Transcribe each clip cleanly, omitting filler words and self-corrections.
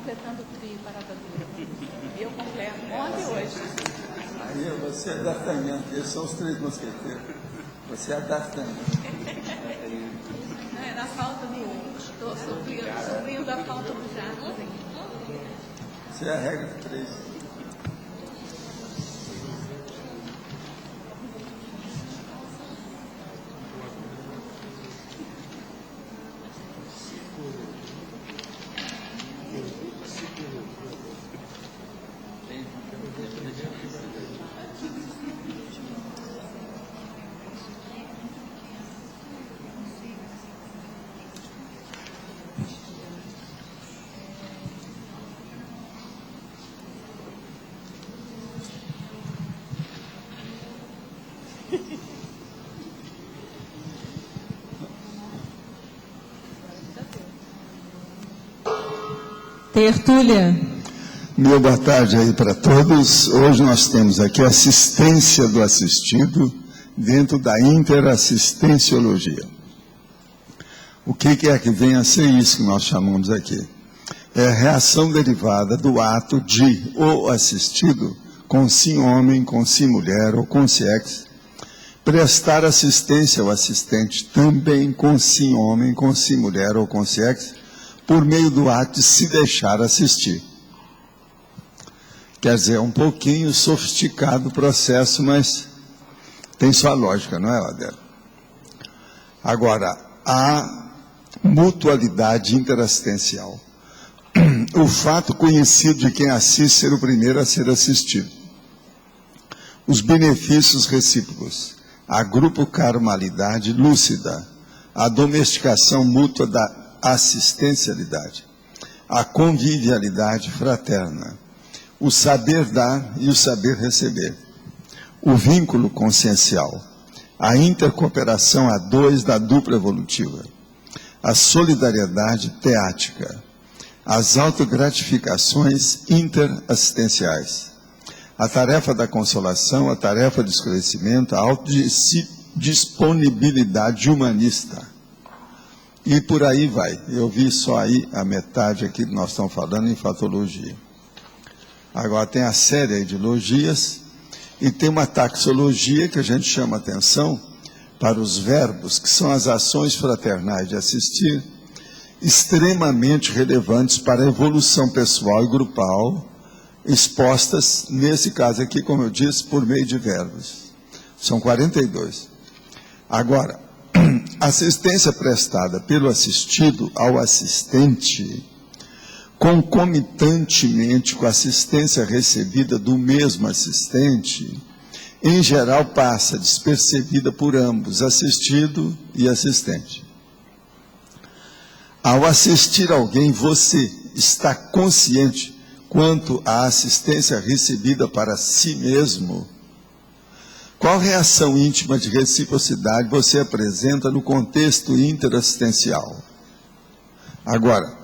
completando o trio Parada Dura. Eu completo ontem e hoje. Aí você é D'Artagnan, eles são os três mosqueteiros. Você é D'Artagnan. Não, é na falta do... Estou suprindo a falta do Jacques. Você é a regra de três. Tertúlia. Meu boa tarde aí para todos. Hoje nós temos aqui a assistência do assistido dentro da interassistenciologia. O que é que vem a ser isso que nós chamamos aqui? É a reação derivada do ato de o assistido, com si homem, com si mulher ou com si ex, prestar assistência ao assistente também com si homem, com si mulher ou com si ex, por meio do ato de se deixar assistir. Quer dizer, é um pouquinho sofisticado o processo, mas tem sua lógica, não é, Adela? Agora, a mutualidade interassistencial. O fato conhecido de quem assiste ser o primeiro a ser assistido. Os benefícios recíprocos. A grupo-karmalidade lúcida. A domesticação mútua da assistencialidade, a convivialidade fraterna, o saber dar e o saber receber, o vínculo consciencial, a intercooperação a dois da dupla evolutiva, a solidariedade teática, as autogratificações interassistenciais, a tarefa da consolação, a tarefa do esclarecimento, a autodisponibilidade humanista. E por aí vai. Eu vi só aí a metade aqui que nós estamos falando em fatologia. Agora tem a série de logias e tem uma taxologia que a gente chama atenção para os verbos, que são as ações fraternais de assistir, extremamente relevantes para a evolução pessoal e grupal, expostas, nesse caso aqui, como eu disse, por meio de verbos. São 42. Agora, assistência prestada pelo assistido ao assistente, concomitantemente com a assistência recebida do mesmo assistente, em geral passa despercebida por ambos, assistido e assistente. Ao assistir alguém, você está consciente quanto à assistência recebida para si mesmo. Qual reação íntima de reciprocidade você apresenta no contexto interassistencial? Agora,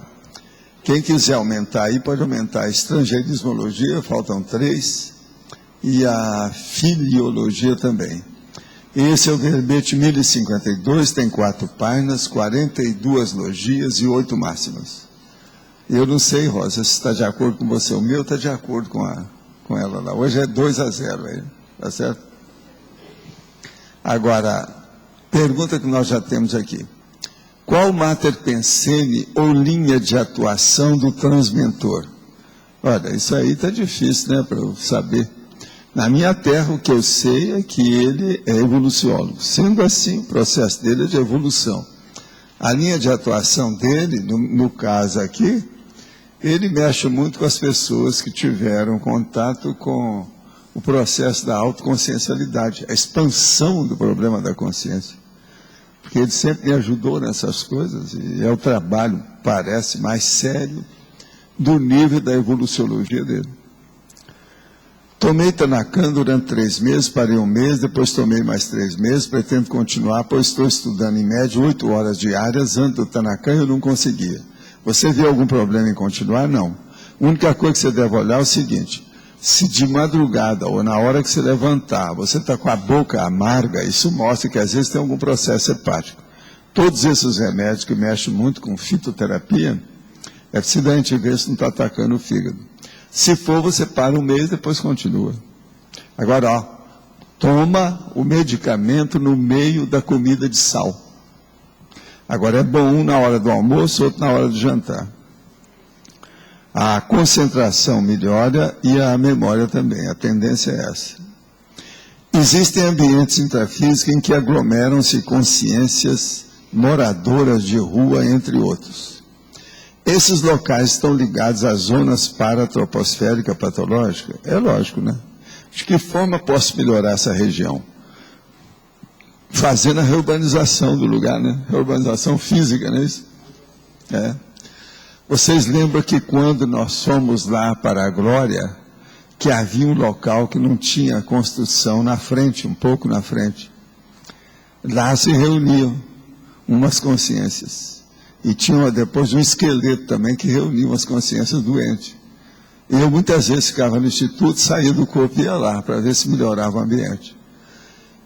quem quiser aumentar aí, pode aumentar a estrangeirismologia, faltam 3, e a filiologia também. Esse é o verbete 1052, tem 4 páginas, 42 logias e 8 máximas. Eu não sei, Rosa, se está de acordo com você. O meu está de acordo com ela lá. Hoje é 2-0 aí, tá certo? Agora, pergunta que nós já temos aqui. Qual mater pensene ou linha de atuação do transmentor? Olha, isso aí está difícil, né, para eu saber. Na minha terra, o que eu sei é que ele é evoluciólogo. Sendo assim, o processo dele é de evolução. A linha de atuação dele, no caso aqui, ele mexe muito com as pessoas que tiveram contato com o processo da autoconsciencialidade, a expansão do problema da consciência. Porque ele sempre me ajudou nessas coisas, e é o trabalho, parece, mais sério do nível da evoluciologia dele. Tomei Tanakan durante 3 meses, parei 1 mês, depois tomei mais 3 meses, pretendo continuar, pois estou estudando em média 8 horas diárias. Antes do Tanakan eu não conseguia. Você vê algum problema em continuar? Não. A única coisa que você deve olhar é o seguinte: se de madrugada ou na hora que você levantar, você está com a boca amarga, isso mostra que às vezes tem algum processo hepático. Todos esses remédios que mexem muito com fitoterapia, É preciso a gente ver se não está atacando o fígado. Se for, você para um mês, depois continua. Agora, ó, toma o medicamento no meio da comida de sal. Agora, é bom um na hora do almoço, outro na hora do jantar. A concentração melhora e a memória também. A tendência é essa. Existem ambientes intrafísicos em que aglomeram-se consciências moradoras de rua, entre outros. Esses locais estão ligados às zonas paratroposféricas patológicas? É lógico, né? De que forma posso melhorar essa região? Fazendo a reurbanização do lugar, né? Reurbanização física, não é isso? É. Vocês lembram que quando nós fomos lá para a Glória, que havia um local que não tinha construção na frente, um pouco na frente. Lá se reuniam umas consciências. E tinha depois um esqueleto também que reunia as consciências doentes. E eu muitas vezes ficava no instituto, saía do corpo e ia lá, para ver se melhorava o ambiente.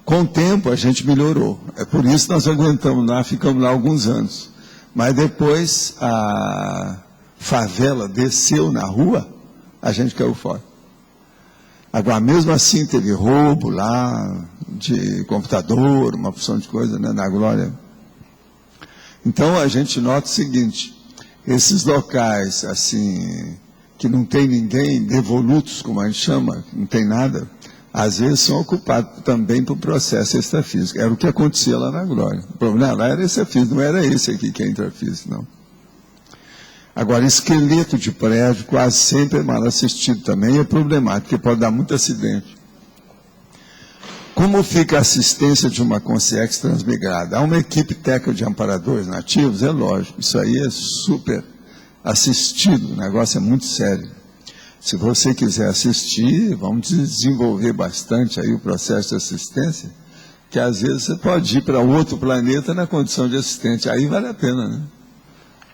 Com o tempo a gente melhorou. É por isso que nós aguentamos lá, ficamos lá alguns anos. Mas depois a favela desceu na rua, a gente caiu fora. Agora, mesmo assim, teve roubo lá, de computador, uma porção de coisa, né, na Glória. Então, a gente nota o seguinte, esses locais, assim, que não tem ninguém, devolutos, como a gente chama, não tem nada, às vezes são ocupados também por processo extrafísico. Era o que acontecia lá na Glória. O problema lá era extrafísico, não era esse aqui que é intrafísico, não. Agora, esqueleto de prédio quase sempre é mal assistido também, é problemático, porque pode dar muito acidente. Como fica a assistência de uma consciência transmigrada? Há uma equipe técnica de amparadores nativos? É lógico, isso aí é super assistido, o negócio é muito sério. Se você quiser assistir, vamos desenvolver bastante aí o processo de assistência, que às vezes você pode ir para outro planeta na condição de assistente, aí vale a pena, né?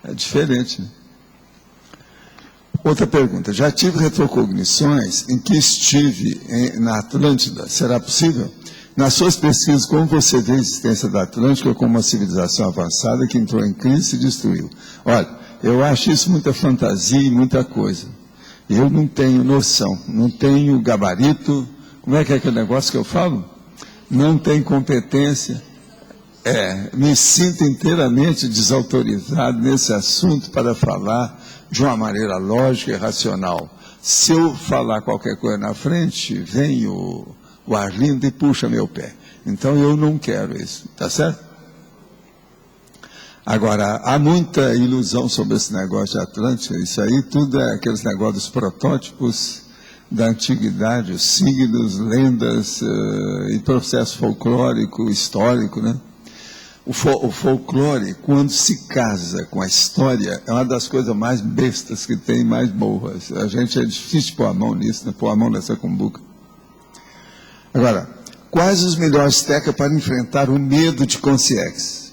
É diferente, né? Outra pergunta, já tive retrocognições em que estive na Atlântida, será possível? Nas suas pesquisas, como você vê a existência da Atlântida como uma civilização avançada que entrou em crise e se destruiu? Olha, eu acho isso muita fantasia e muita coisa. Eu não tenho noção, não tenho gabarito, como é que é aquele negócio que eu falo? Não tenho competência. Me sinto inteiramente desautorizado nesse assunto para falar de uma maneira lógica e racional. Se eu falar qualquer coisa na frente, vem o Arlindo e puxa meu pé. Então eu não quero isso, tá certo? Agora, há muita ilusão sobre esse negócio de Atlântida, isso aí tudo é aqueles negócios dos protótipos da antiguidade, os signos, lendas e processo folclórico, histórico, né? O folclore, quando se casa com a história, é uma das coisas mais bestas que tem, mais burras. A gente é difícil pôr a mão nisso, né? Pôr a mão nessa cumbuca. Agora, quais os melhores técnicas para enfrentar o medo de consciência?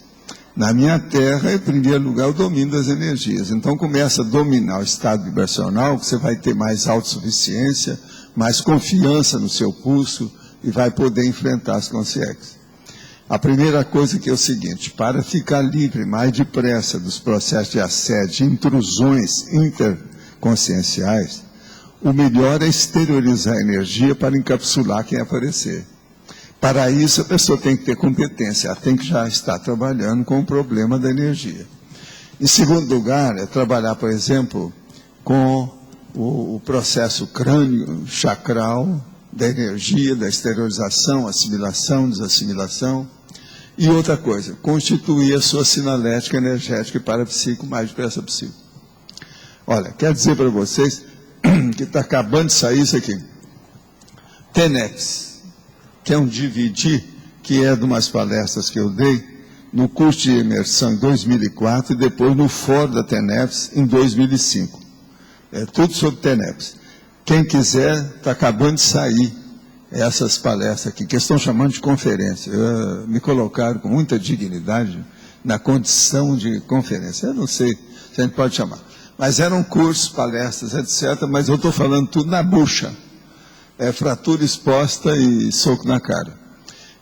Na minha terra, em primeiro lugar, o domínio das energias. Então, começa a dominar o estado vibracional, você vai ter mais autossuficiência, mais confiança no seu pulso e vai poder enfrentar as consciências. A primeira coisa que é o seguinte, para ficar livre mais depressa dos processos de assédio, intrusões interconscienciais, o melhor é exteriorizar a energia para encapsular quem aparecer. Para isso, a pessoa tem que ter competência, ela tem que já estar trabalhando com o problema da energia. Em segundo lugar, é trabalhar, por exemplo, com o processo crânio, chakral, da energia, da exteriorização, assimilação, desassimilação. E outra coisa, constituir a sua sinalética energética e parapsíquico o mais depressa possível. Olha, quero dizer para vocês que está acabando de sair isso aqui. TENEPS, que é um DVD, que é de umas palestras que eu dei no curso de imersão em 2004 e depois no fórum da TENEPS em 2005. É tudo sobre TENEPS. Quem quiser, está acabando de sair essas palestras aqui, que estão chamando de conferência. Me colocaram com muita dignidade na condição de conferência. Eu não sei se a gente pode chamar. Mas eram cursos, palestras, etc. Mas eu estou falando tudo na bucha. É fratura exposta e soco na cara.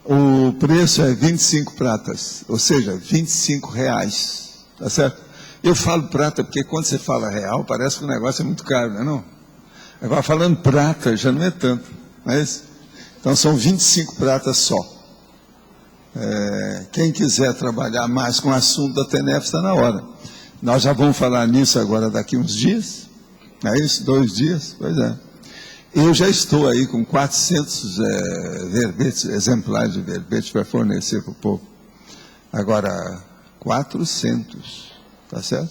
O preço é 25 pratas, ou seja, R$25. Tá certo? Eu falo prata porque quando você fala real, parece que o negócio é muito caro, não é não? Agora, falando prata, já não é tanto. Mas, então, são 25 pratas só. Quem quiser trabalhar mais com o assunto da TENEP está na hora. Nós já vamos falar nisso agora daqui uns dias. Não é isso? 2 dias? Pois é. Eu já estou aí com 400 verbetes, exemplares de verbetes para fornecer para o povo. Agora, 400. Tá certo?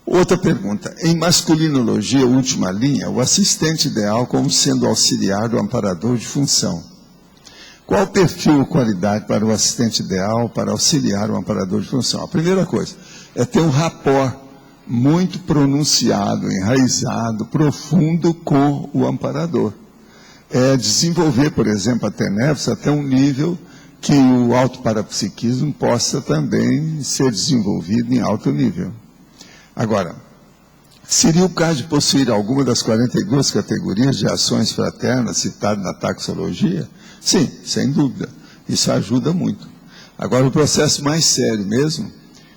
Outra pergunta. Em masculinologia, última linha, o assistente ideal como sendo auxiliar do amparador de função. Qual o perfil ou qualidade para o assistente ideal para auxiliar o amparador de função? A primeira coisa é ter um rapport muito pronunciado, enraizado, profundo com o amparador. É desenvolver, por exemplo, a TENEPS até um nível que o autoparapsiquismo possa também ser desenvolvido em alto nível. Agora, seria o caso de possuir alguma das 42 categorias de ações fraternas citadas na taxologia? Sim, sem dúvida. Isso ajuda muito. Agora, o processo mais sério mesmo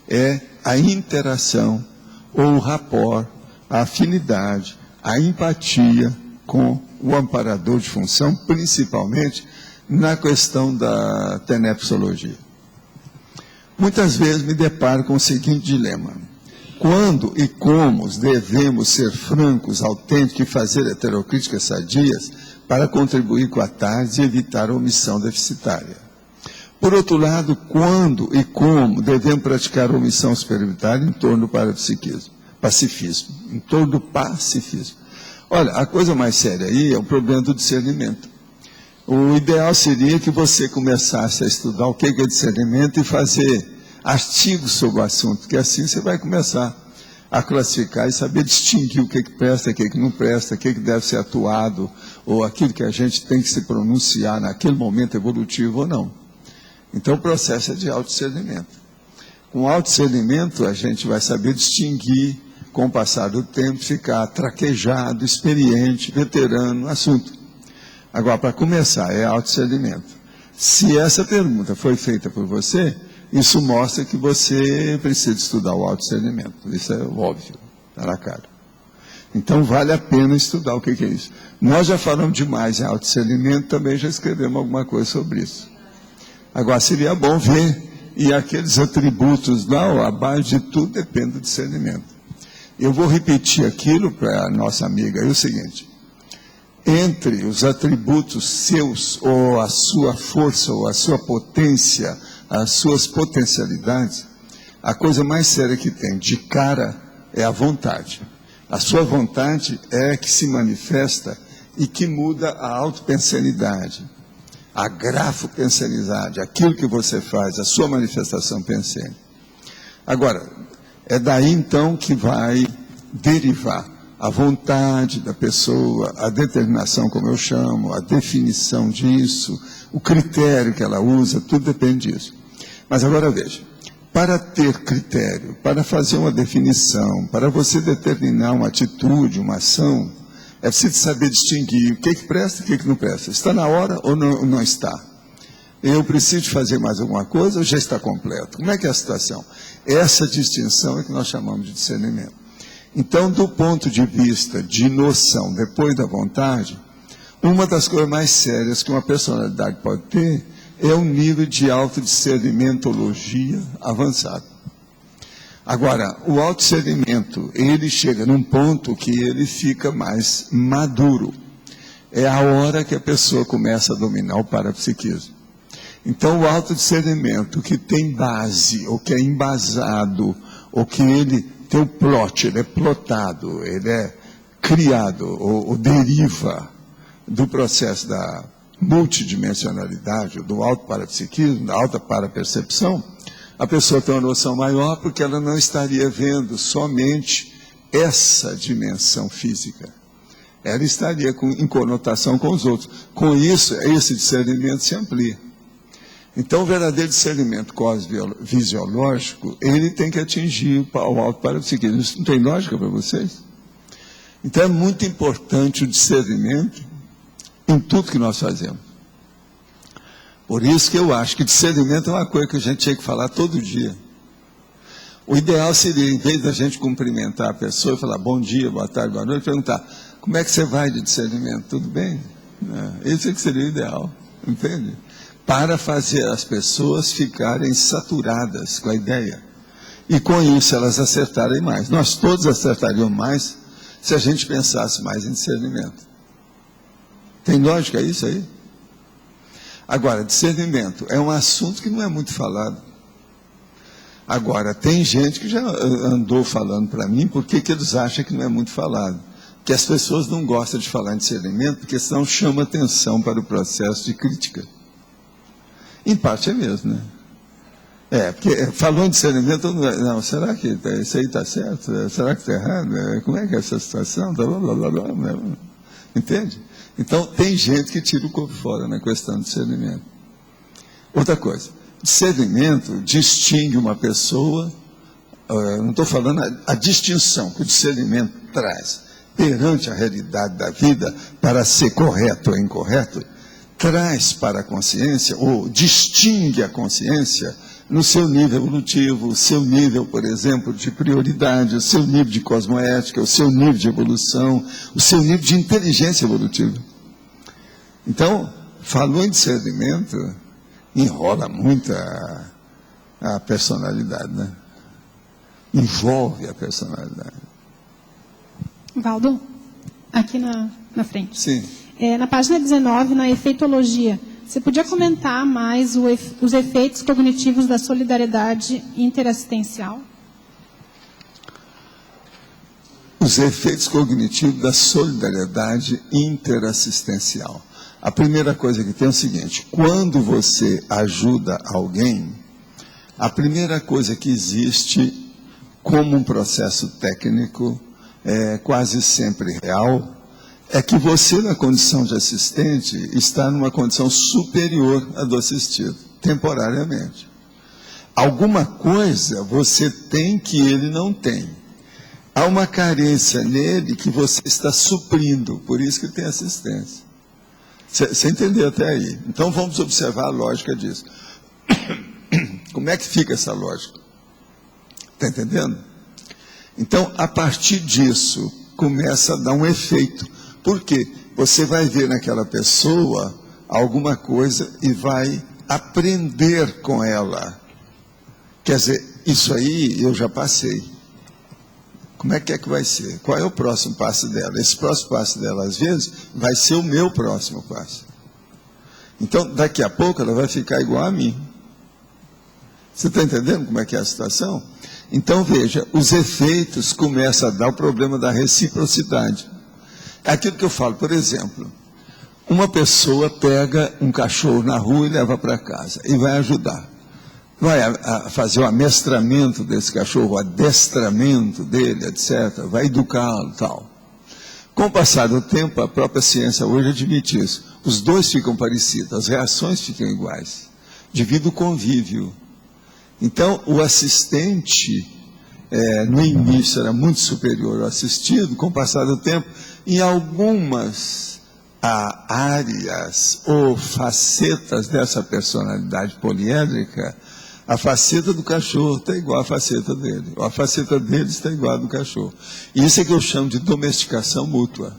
é a interação, ou o rapport, a afinidade, a empatia com o amparador de função, principalmente na questão da tenepsologia. Muitas vezes me deparo com o seguinte dilema. Quando e como devemos ser francos, autênticos e fazer heterocríticas sadias para contribuir com a TARDS e evitar a omissão deficitária? Por outro lado, quando e como devemos praticar a omissão superioritária em torno do pacifismo, em torno do pacifismo? Olha, a coisa mais séria aí é o problema do discernimento. O ideal seria que você começasse a estudar o que é discernimento e fazer artigos sobre o assunto, porque assim você vai começar a classificar e saber distinguir o que presta, o que não presta, o que deve ser atuado, ou aquilo que a gente tem que se pronunciar naquele momento evolutivo ou não. Então o processo é de autodiscernimento. Com autodiscernimento a gente vai saber distinguir, com o passar do tempo, ficar traquejado, experiente, veterano no assunto. Agora, para começar, é autodiscernimento. Se essa pergunta foi feita por você, isso mostra que você precisa estudar o autodiscernimento. Isso é óbvio, está na cara. Então, vale a pena estudar o que é isso. Nós já falamos demais em autodiscernimento, também já escrevemos alguma coisa sobre isso. Agora, seria bom ver, e aqueles atributos lá, a base de tudo depende do discernimento. Eu vou repetir aquilo para a nossa amiga, é o seguinte. Entre os atributos seus, ou a sua força, ou a sua potência, as suas potencialidades, a coisa mais séria que tem de cara é a vontade. A sua vontade é que se manifesta e que muda a autopensenidade, a grafopensenidade, aquilo que você faz, a sua manifestação pensene. Agora, é daí então que vai derivar a vontade da pessoa, a determinação, como eu chamo, a definição disso, o critério que ela usa, tudo depende disso. Mas agora veja, para ter critério, para fazer uma definição, para você determinar uma atitude, uma ação, é preciso saber distinguir o que presta e o que não presta. Está na hora ou não está? Eu preciso fazer mais alguma coisa ou já está completo? Como é que é a situação? Essa distinção é que nós chamamos de discernimento. Então, do ponto de vista de noção, depois da vontade, uma das coisas mais sérias que uma personalidade pode ter é um nível de autodiscernimentologia avançado. Agora, o autodiscernimento, ele chega num ponto que ele fica mais maduro. É a hora que a pessoa começa a dominar o parapsiquismo. Então, o autodiscernimento que tem base, ou que é embasado, ou que ele tem o plot, ele é plotado, ele é criado, ou deriva do processo da multidimensionalidade, do autoparapsiquismo, da alta parapercepção, a pessoa tem uma noção maior porque ela não estaria vendo somente essa dimensão física. Ela estaria em conotação com os outros. Com isso, esse discernimento se amplia. Então, o verdadeiro discernimento cosmofisiológico, ele tem que atingir o autoparapsiquismo. Isso não tem lógica para vocês? Então, é muito importante o discernimento em tudo que nós fazemos. Por isso que eu acho que discernimento é uma coisa que a gente tinha que falar todo dia. O ideal seria, em vez da gente cumprimentar a pessoa e falar bom dia, boa tarde, boa noite, perguntar, como é que você vai de discernimento? Tudo bem? Esse é que seria o ideal, entende? Para fazer as pessoas ficarem saturadas com a ideia. E com isso elas acertarem mais. Nós todos acertaríamos mais se a gente pensasse mais em discernimento. Tem lógica isso aí? Agora, discernimento é um assunto que não é muito falado. Agora, tem gente que já andou falando para mim por que eles acham que não é muito falado. Que as pessoas não gostam de falar em discernimento porque senão chama atenção para o processo de crítica. Em parte é mesmo, né? Porque falou em discernimento, não, será que isso aí está certo? Será que está errado? Como é que é essa situação? Entende? Então, tem gente que tira o corpo fora na questão de discernimento. Outra coisa, discernimento distingue uma pessoa, não estou falando a distinção que o discernimento traz perante a realidade da vida para ser correto ou incorreto, traz para a consciência, ou distingue a consciência no seu nível evolutivo, o seu nível, por exemplo, de prioridade, o seu nível de cosmoética, o seu nível de evolução, o seu nível de inteligência evolutiva. Então, falou em discernimento, enrola muito a personalidade, né? Envolve a personalidade. Valdo, aqui na frente. Sim. Na página 19, na efeitologia, você podia comentar mais os efeitos cognitivos da solidariedade interassistencial? Os efeitos cognitivos da solidariedade interassistencial. A primeira coisa que tem é o seguinte, quando você ajuda alguém, a primeira coisa que existe como um processo técnico, quase sempre real, é que você, na condição de assistente, está numa condição superior à do assistido, temporariamente. Alguma coisa você tem que ele não tem. Há uma carência nele que você está suprindo, por isso que tem assistência. Você entendeu até aí? Então vamos observar a lógica disso. Como é que fica essa lógica? Está entendendo? Então, a partir disso, começa a dar um efeito. Por quê? Você vai ver naquela pessoa alguma coisa e vai aprender com ela. Quer dizer, isso aí eu já passei. Como é que vai ser? Qual é o próximo passo dela? Esse próximo passo dela, às vezes, vai ser o meu próximo passo. Então, daqui a pouco, ela vai ficar igual a mim. Você está entendendo como é que é a situação? Então, veja, os efeitos começam a dar o problema da reciprocidade. É aquilo que eu falo, por exemplo, uma pessoa pega um cachorro na rua e leva para casa e vai ajudar. Vai fazer o amestramento desse cachorro, o adestramento dele, etc. Vai educá-lo e tal. Com o passar do tempo, a própria ciência hoje admite isso. Os dois ficam parecidos, as reações ficam iguais, devido ao convívio. Então, o assistente, no início, era muito superior ao assistido, com o passar do tempo, em algumas áreas ou facetas dessa personalidade poliédrica, a faceta do cachorro está igual à faceta dele, ou a faceta dele está igual à do cachorro. Isso é que eu chamo de domesticação mútua.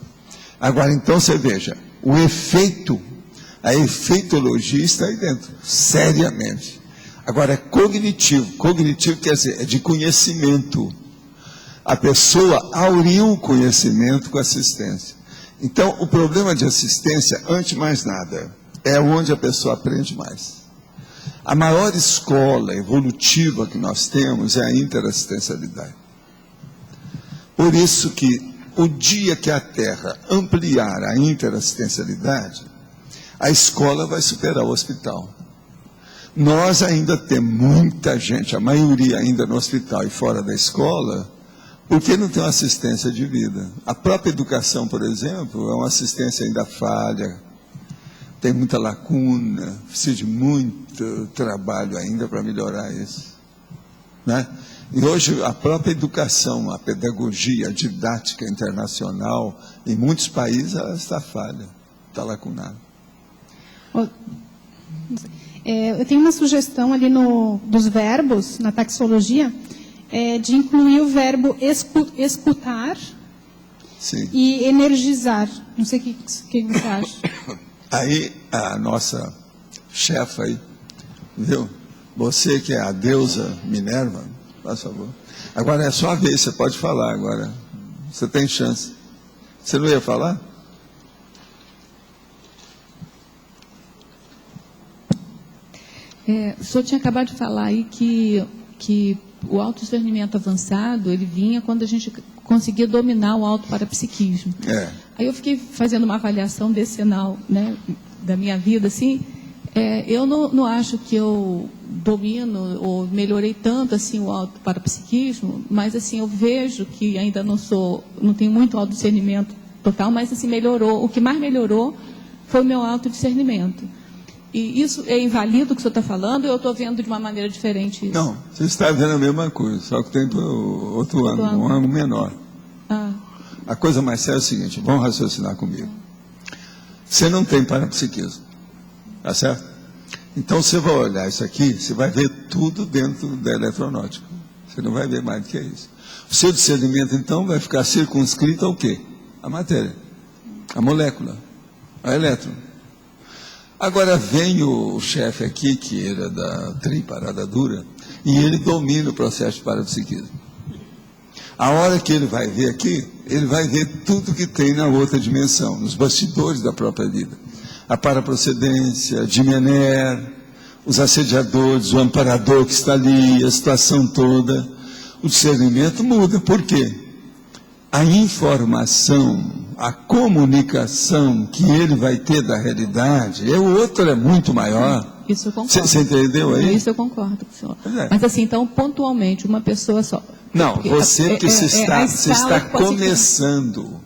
Agora, então, você veja, o efeito, a efeitologia está aí dentro, seriamente. Agora, é cognitivo. Cognitivo quer dizer, é de conhecimento. A pessoa auriu o conhecimento com assistência. Então, o problema de assistência, antes de mais nada, é onde a pessoa aprende mais. A maior escola evolutiva que nós temos é a interassistencialidade. Por isso que, o dia que a Terra ampliar a interassistencialidade, a escola vai superar o hospital. Nós ainda temos muita gente, a maioria ainda no hospital e fora da escola, porque não tem uma assistência de vida. A própria educação, por exemplo, é uma assistência ainda falha, tem muita lacuna, precisa de muito trabalho ainda para melhorar isso. Né? E hoje a própria educação, a pedagogia, a didática internacional, em muitos países ela está falha, está lacunada. Eu tenho uma sugestão ali dos verbos, na taxologia, de incluir o verbo escutar Sim. e energizar. Não sei o que você acha. Aí, a nossa chefa aí, viu? Você que é a deusa Minerva, faz favor. Agora é sua vez, você pode falar agora. Você tem chance. Você não ia falar? O senhor tinha acabado de falar aí que o autodiscernimento avançado, ele vinha quando a gente conseguia dominar o autoparapsiquismo. Aí eu fiquei fazendo uma avaliação desse sinal, né, da minha vida, assim. Eu não acho que eu domino ou melhorei tanto assim o autoparapsiquismo, mas assim eu vejo que ainda não tenho muito autodiscernimento total, mas assim melhorou. O que mais melhorou foi o meu autodiscernimento. E isso é inválido o que o senhor está falando, ou eu estou vendo de uma maneira diferente isso? Não, você está vendo a mesma coisa, só que tem outro ângulo, um ângulo menor. A coisa mais séria é o seguinte, vamos raciocinar comigo. Você não tem parapsiquismo, tá certo? Então você vai olhar isso aqui, você vai ver tudo dentro da eletronáutica. Você não vai ver mais do que isso. O seu discernimento, então, vai ficar circunscrito ao quê? A matéria, a molécula, a elétron. Agora vem o chefe aqui, que era da Triparada Dura, e ele domina o processo de parapsiquismo. A hora que ele vai ver aqui, ele vai ver tudo que tem na outra dimensão, nos bastidores da própria vida. A paraprocedência, a Dimener, os assediadores, o amparador que está ali, a situação toda. O discernimento muda. Por quê? A informação, a comunicação que ele vai ter da realidade, o outro é muito maior. Isso eu concordo. Você entendeu aí? Isso eu concordo com o senhor. Mas assim, então, pontualmente, uma pessoa só. Não, você que está começando.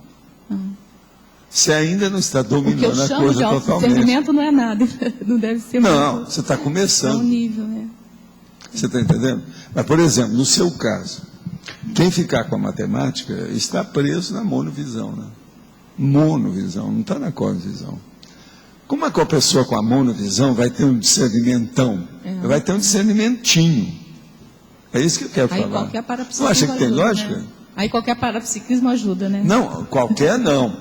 Você ainda não está dominando a coisa totalmente. O discernimento não é nada, não deve ser Não, muito, você está começando. É um nível, né? Você está entendendo? Mas, por exemplo, no seu caso, quem ficar com a matemática está preso na monovisão, né? Monovisão, não está na cosvisão. Como é que a pessoa com a monovisão vai ter um discernimentão? Vai ter um discernimentinho. É isso que eu quero falar. Qualquer parapsiquismo não acha que tem ajuda, lógica? Né? Aí qualquer parapsiquismo ajuda, né? Não, qualquer não.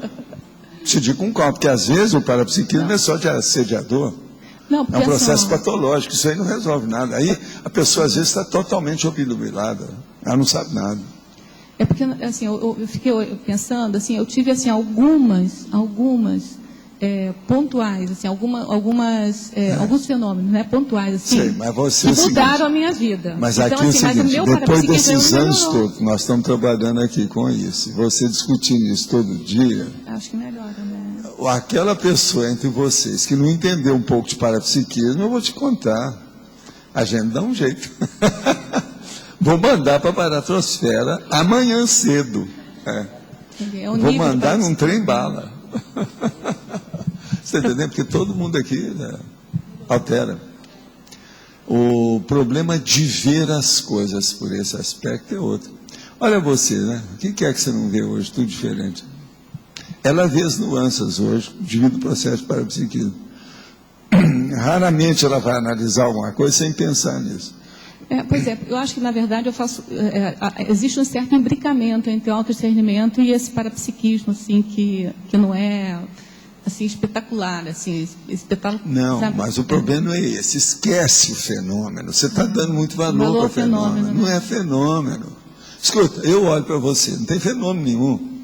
Te digo com qual, porque às vezes o parapsiquismo é só de assediador. Não, é um processo patológico, isso aí não resolve nada. Aí a pessoa às vezes está totalmente obnubilada, ela não sabe nada. É porque, assim, eu fiquei pensando, assim, eu tive, assim, algumas pontuais, assim, alguns fenômenos, né, pontuais, assim, sei, mas você que mudaram a minha vida. Mas então, aqui assim, é o seguinte, depois desses anos melhorou. todos, nós estamos trabalhando aqui com isso, você discutindo isso todo dia, acho que melhora, né? Aquela pessoa entre vocês que não entendeu um pouco de parapsiquismo, eu vou te contar, a gente dá um jeito. Vou mandar para a Baratrosfera amanhã cedo. Vou mandar num trem-bala. Você está entendendo? Porque todo mundo aqui altera. O problema de ver as coisas por esse aspecto é outro. Olha você, né? O que é que você não vê hoje? Tudo diferente. Ela vê as nuances hoje, devido ao processo de parapsiquismo. Raramente ela vai analisar alguma coisa sem pensar nisso. Pois é, eu acho que, na verdade, existe um certo imbricamento entre o autodiscernimento e esse parapsiquismo, assim, que não é, assim, espetacular, assim, Não, sabe? Mas o problema não é esse, esquece o fenômeno, você está dando muito valor para o fenômeno, não é fenômeno. Escuta, eu olho para você, não tem fenômeno nenhum.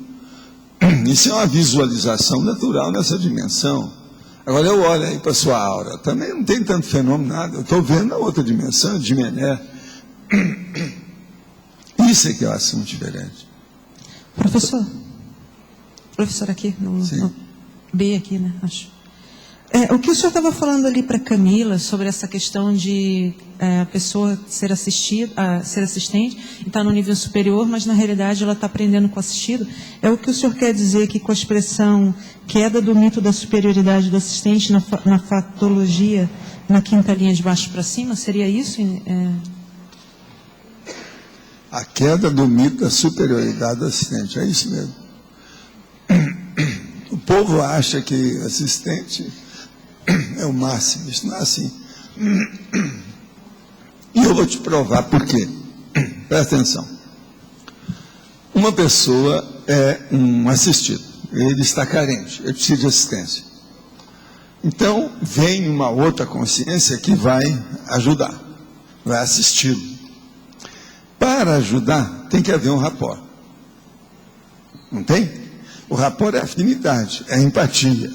Isso é uma visualização natural nessa dimensão. Agora eu olho aí para a sua aura, também não tem tanto fenômeno, nada. Eu estou vendo a outra dimensão, de Mené. Isso é que é um assunto diferente. Professor aqui, no B aqui, né? Acho. O que o senhor estava falando ali para Camila sobre essa questão de a pessoa ser assistente e estar no nível superior, mas na realidade ela está aprendendo com o assistido, é o que o senhor quer dizer aqui com a expressão queda do mito da superioridade do assistente na fatologia, na quinta linha de baixo para cima? Seria isso? A queda do mito da superioridade do assistente, é isso mesmo. O povo acha que assistente é o máximo, isso não é assim. E eu vou te provar por quê. Presta atenção. Uma pessoa é um assistido, ele está carente, ele precisa de assistência. Então, vem uma outra consciência que vai ajudar, vai assisti-lo. Para ajudar, tem que haver um rapport. Não tem? O rapport é afinidade, é empatia,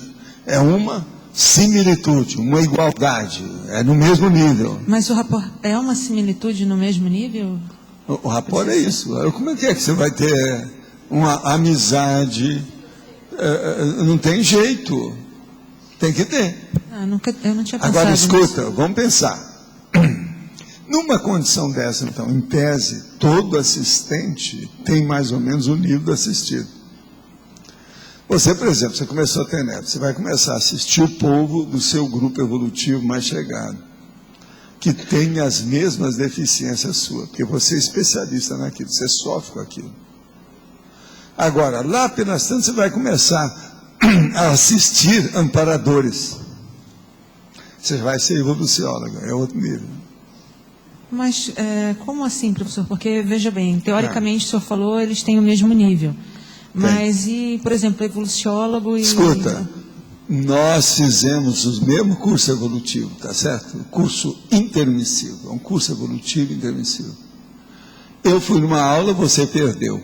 é uma similitude, uma igualdade, é no mesmo nível. Mas o rapport é uma similitude no mesmo nível? O rapport é isso. Como é que você vai ter uma amizade? Não tem jeito. Tem que ter. Eu não tinha pensado Agora, escuta, nisso. vamos pensar. Numa condição dessa, então, em tese, todo assistente tem mais ou menos o nível do assistido. Você, por exemplo, você começou a ter neto, você vai começar a assistir o povo do seu grupo evolutivo mais chegado, que tem as mesmas deficiências suas, porque você é especialista naquilo, você sofre com aquilo. Agora, lá pelas tantas, você vai começar a assistir amparadores. Você vai ser evoluciólogo, é outro nível. Mas como assim, professor? Porque, veja bem, teoricamente, o senhor falou, eles têm o mesmo nível. Mas, e, por exemplo, evoluciólogo e... Escuta, nós fizemos o mesmo curso evolutivo, tá certo? O curso intermissivo, é um curso evolutivo intermissivo. Eu fui numa aula, você perdeu.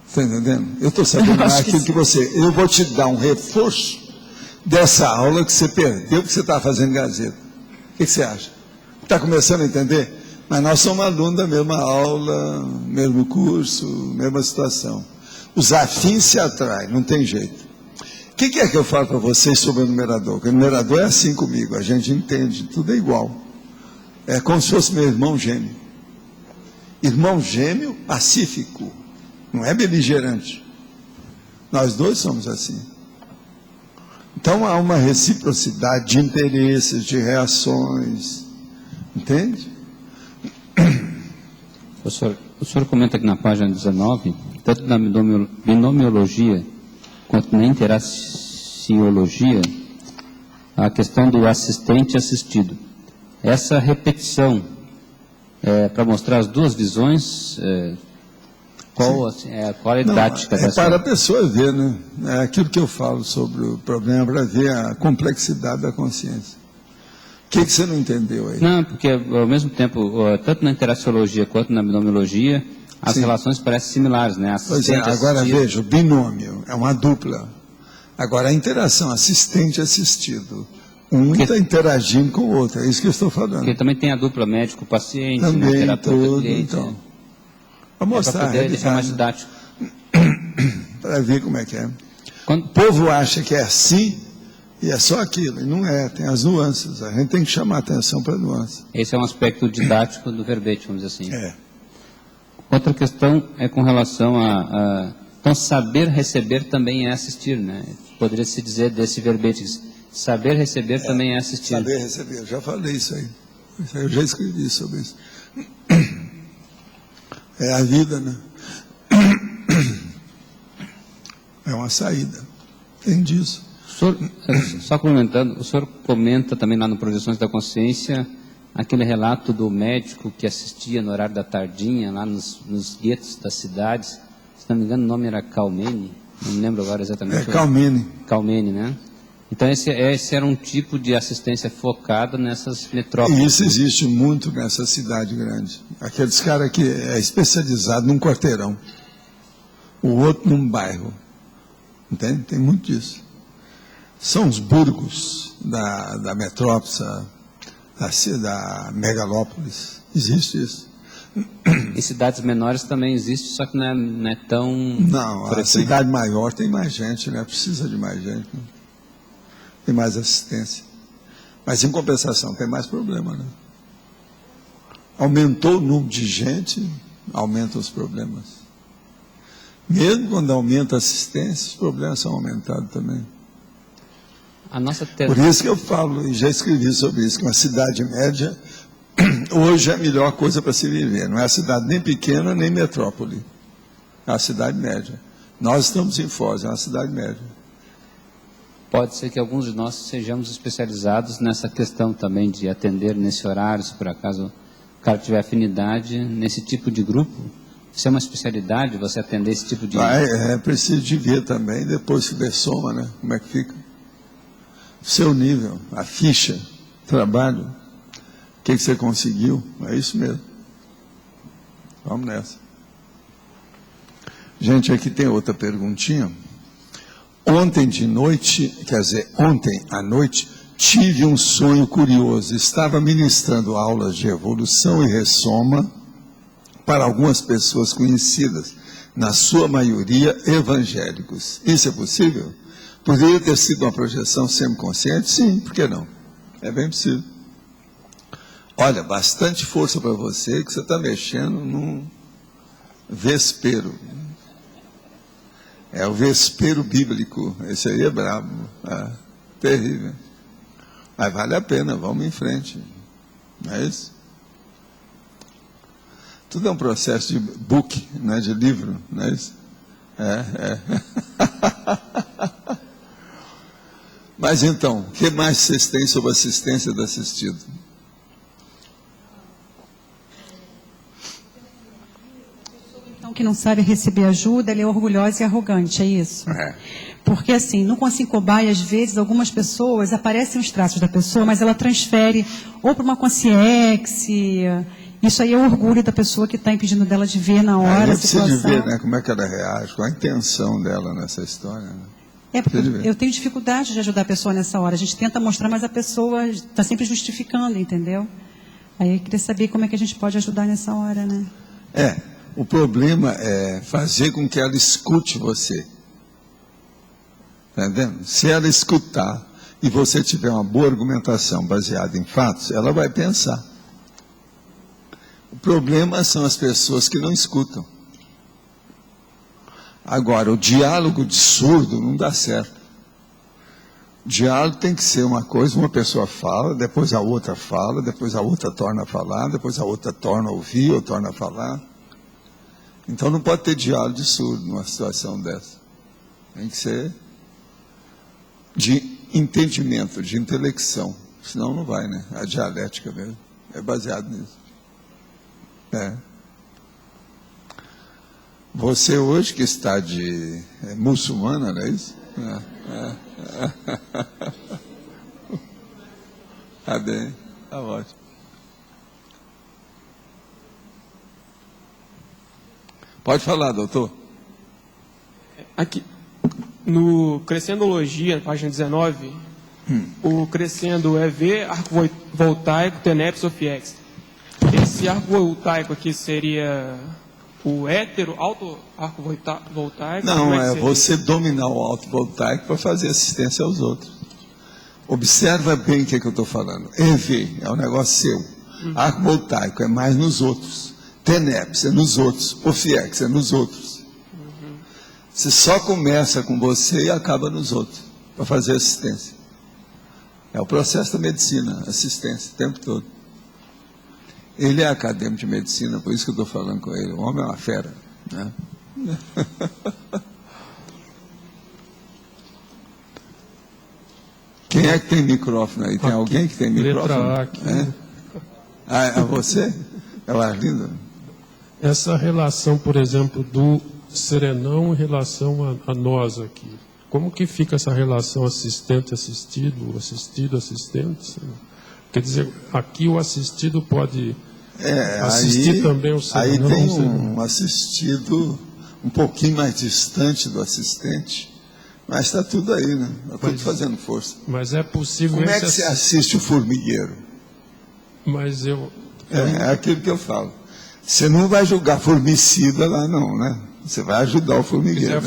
Está entendendo? Eu estou sabendo aquilo que você... Eu vou te dar um reforço dessa aula que você perdeu, que você está fazendo em Gazeta. O que você acha? Está começando a entender? Mas nós somos alunos da mesma aula, mesmo curso, mesma situação. Os afins se atraem, não tem jeito. O que é que eu falo para vocês sobre o numerador? Porque o numerador é assim comigo, a gente entende, tudo é igual. É como se fosse meu irmão gêmeo. Irmão gêmeo pacífico, não é beligerante. Nós dois somos assim. Então há uma reciprocidade de interesses, de reações. Entende? O senhor comenta aqui na página 19, tanto na binomiologia quanto na interaciologia, a questão do assistente e assistido. Essa repetição para mostrar as duas visões, qual a didática dessa? Para a pessoa ver, né? É aquilo que eu falo sobre o problema, para ver a complexidade da consciência. O que você não entendeu aí? Não, porque ao mesmo tempo, tanto na interaciologia quanto na binomiologia, as relações parecem similares, né? Pois é, agora veja, o binômio é uma dupla. Agora a interação assistente-assistido, um está interagindo com o outro, é isso que eu estou falando. Porque também tem a dupla médico-paciente, também, né? tudo, então. Para mostrar, para poder deixar mais didático. Para ver como é que é. O povo acha que é assim, e é só aquilo, e não é, tem as nuances, a gente tem que chamar atenção para nuances. Esse é um aspecto didático do verbete, vamos dizer assim. É. Outra questão é com relação então, saber receber também é assistir, né? Poderia se dizer desse verbete, saber receber também é assistir. Saber receber, eu já falei isso aí. Eu já escrevi sobre isso. É a vida, né? É uma saída. Tem disso. Só comentando, o senhor comenta também lá no Projeções da Consciência aquele relato do médico que assistia no horário da tardinha, lá nos guetos das cidades. Se não me engano, o nome era Calmene, não me lembro agora exatamente. Calmene. Calmene, né? Então, esse era um tipo de assistência focada nessas metrópoles. E isso existe muito nessa cidade grande. Aqueles caras que é especializado num quarteirão, o outro num bairro. Entende? Tem muito disso. São os burgos da metrópole, da megalópolis. Existe isso. Em cidades menores também existe, só que não é tão... Não, a cidade maior tem mais gente, né? Precisa de mais gente, né? Tem mais assistência. Mas, em compensação, tem mais problema, né? Aumentou o número de gente, aumentam os problemas. Mesmo quando aumenta a assistência, os problemas são aumentados também. Por isso que eu falo, e já escrevi sobre isso, que uma cidade média, hoje é a melhor coisa para se viver. Não é a cidade nem pequena, nem metrópole. É a cidade média. Nós estamos em Foz, é uma cidade média. Pode ser que alguns de nós sejamos especializados nessa questão também de atender nesse horário, se por acaso cara tiver afinidade nesse tipo de grupo? Isso é uma especialidade, você atender esse tipo de... É preciso de ver também, depois que der soma, né? Como é que fica? Seu nível, a ficha, trabalho, o que você conseguiu, é isso mesmo. Vamos nessa. Gente, aqui tem outra perguntinha. Ontem de noite, quer dizer, ontem à noite, tive um sonho curioso. Estava ministrando aulas de evolução e ressoma para algumas pessoas conhecidas, na sua maioria evangélicos. Isso é possível? Poderia ter sido uma projeção semiconsciente? Sim, por que não? É bem possível. Olha, bastante força para você, que você está mexendo num vespero. É o vespero bíblico. Esse aí é brabo. Terrível. Mas vale a pena, vamos em frente. Não é isso? Tudo é um processo de book, não é de livro, não é isso? Mas então, o que mais vocês têm sobre assistência do assistido? Então, que não sabe receber ajuda, ele é orgulhosa e arrogante, é isso? Porque assim, no Consim Cobaia, às vezes, algumas pessoas, aparecem os traços da pessoa, mas ela transfere ou para uma consciência. Isso aí é o orgulho da pessoa que está impedindo dela de ver na hora a situação. Precisa de ver, né, como é que ela reage, qual a intenção dela nessa história, né? Porque eu tenho dificuldade de ajudar a pessoa nessa hora. A gente tenta mostrar, mas a pessoa está sempre justificando, entendeu? Aí eu queria saber como é que a gente pode ajudar nessa hora, né? O problema é fazer com que ela escute você. Está entendendo? Se ela escutar e você tiver uma boa argumentação baseada em fatos, ela vai pensar. O problema são as pessoas que não escutam. Agora, o diálogo de surdo não dá certo. O diálogo tem que ser uma coisa, uma pessoa fala, depois a outra fala, depois a outra torna a falar, depois a outra torna a ouvir ou torna a falar. Então não pode ter diálogo de surdo numa situação dessa. Tem que ser de entendimento, de intelecção. Senão não vai, né? A dialética mesmo é baseada nisso. Você hoje que está de muçulmana, não é isso? Está bem, está ótimo. Pode falar, doutor. Aqui, no Crescendologia, página 19, o crescendo é V, arco voltaico, TENEPS ou FIEX. Esse arco voltaico aqui seria o hétero, alto arco voltaico? Não, é você dominar o alto voltaico para fazer assistência aos outros. Observa bem o que eu estou falando. EV é um negócio seu. Arco voltaico é mais nos outros. TENEPS é nos outros. O FIEX é nos outros. Você só começa com você e acaba nos outros, para fazer assistência. É o processo da medicina, assistência, o tempo todo. Ele é acadêmico de medicina, por isso que eu estou falando com ele. O homem é uma fera, né? Quem é que tem microfone aí? Tem aqui, alguém que tem microfone? Letra A aqui. É você? É o Arlindo? Essa relação, por exemplo, do serenão em relação a nós aqui. Como que fica essa relação assistente-assistido, assistido-assistente? Quer dizer, aqui o assistido pode assistir também o serenão. Aí tem um assistido um pouquinho mais distante do assistente, mas está tudo aí, né? Está tudo fazendo força. Mas é possível... Como é que você assiste o formigueiro? Mas eu... É aquilo que eu falo. Você não vai julgar formicida lá não, né? Você vai ajudar o formigueiro.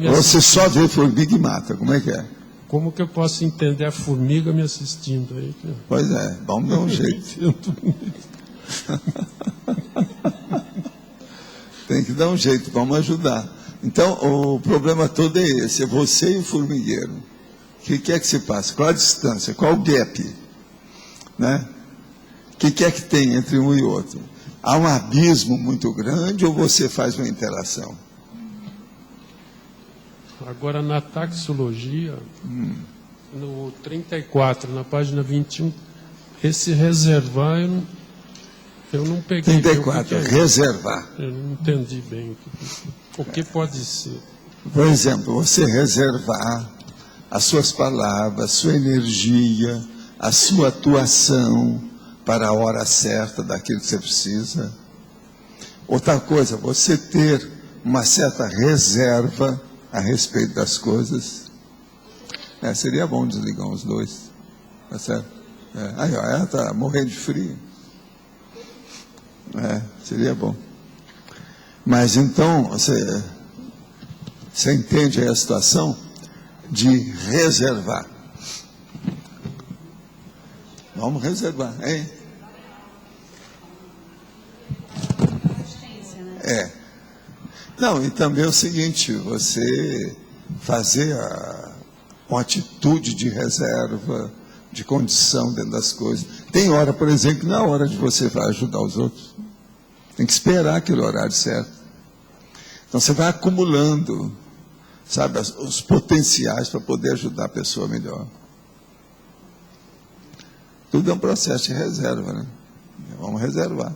Ou você só vê formiga e mata, como é que é? Como que eu posso entender a formiga me assistindo aí? Pois é, vamos dar um jeito. Tem que dar um jeito, vamos ajudar. Então, o problema todo é esse, é você e o formigueiro. O que é que se passa? Qual a distância? Qual o gap? Né? O que é que tem entre um e outro? Há um abismo muito grande ou você faz uma interação? Agora, na taxologia, no 34, na página 21, esse reservar, Eu não peguei. 34, reservar. Eu não entendi bem o que pode ser. Por exemplo, você reservar as suas palavras, sua energia, a sua atuação para a hora certa daquilo que você precisa. Outra coisa, você ter uma certa reserva a respeito das coisas. Seria bom desligar os dois. Tá certo? Aí, ó, ela está morrendo de frio. Seria bom. Mas então, você entende aí a situação de reservar. Vamos reservar, hein? Não, e também é o seguinte, você fazer uma atitude de reserva, de condição dentro das coisas. Tem hora, por exemplo, que não é a hora de você vai ajudar os outros. Tem que esperar aquele horário certo. Então você vai acumulando, sabe, os potenciais para poder ajudar a pessoa melhor. Tudo é um processo de reserva, né? Vamos reservar.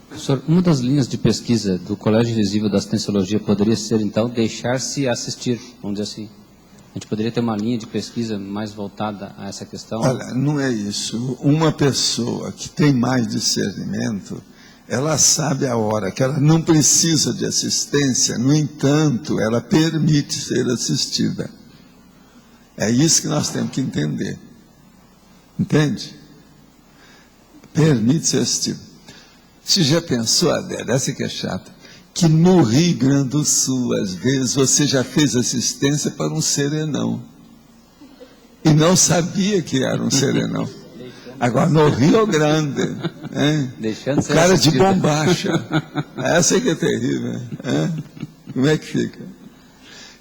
Professor, uma das linhas de pesquisa do Colégio Invisível da Assistenciologia poderia ser, então, deixar-se assistir, vamos dizer assim. A gente poderia ter uma linha de pesquisa mais voltada a essa questão? Olha, não é isso. Uma pessoa que tem mais discernimento, ela sabe a hora que ela não precisa de assistência, no entanto, ela permite ser assistida. É isso que nós temos que entender. Entende? Permite ser assistido. Você já pensou, Adélia, essa que é chata, que no Rio Grande do Sul, às vezes, você já fez assistência para um serenão. E não sabia que era um serenão. Agora, no Rio Grande, hein? O cara de bombacha. Essa que é terrível. Hein? Como é que fica?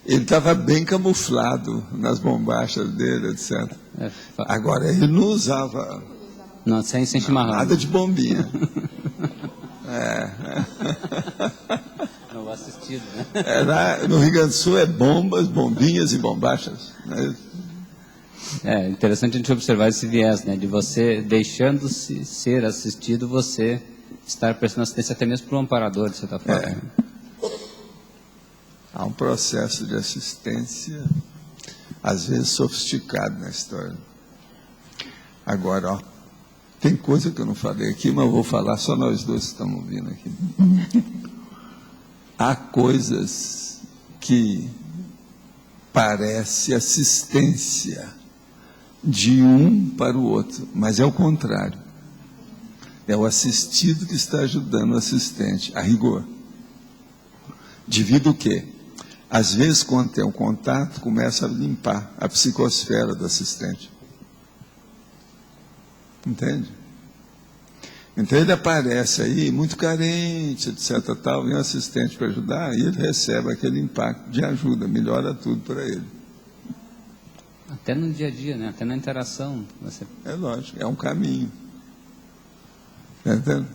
Ele estava bem camuflado nas bombachas dele, etc. Agora, ele não usava sem chimarrão. Nada de bombinha. Não assistido, né? No Rio Grande do Sul é bombas, bombinhas e bombachas. Né? É interessante a gente observar esse viés, né? De você, deixando-se ser assistido, você estar prestando assistência até mesmo para o amparador, de certa forma. Há um processo de assistência, às vezes sofisticado na história. Agora, ó, tem coisa que eu não falei aqui, mas eu vou falar, só nós dois estamos ouvindo aqui. Há coisas que parece assistência de um para o outro, mas é o contrário. É o assistido que está ajudando o assistente, a rigor. Devido o quê? Às vezes, quando tem um contato, começa a limpar a psicosfera do assistente. Entende? Então ele aparece aí muito carente, etc. Tal, vem um assistente para ajudar, e ele recebe aquele impacto de ajuda, melhora tudo para ele. Até no dia a dia, né? Até na interação. É lógico, é um caminho. Entende?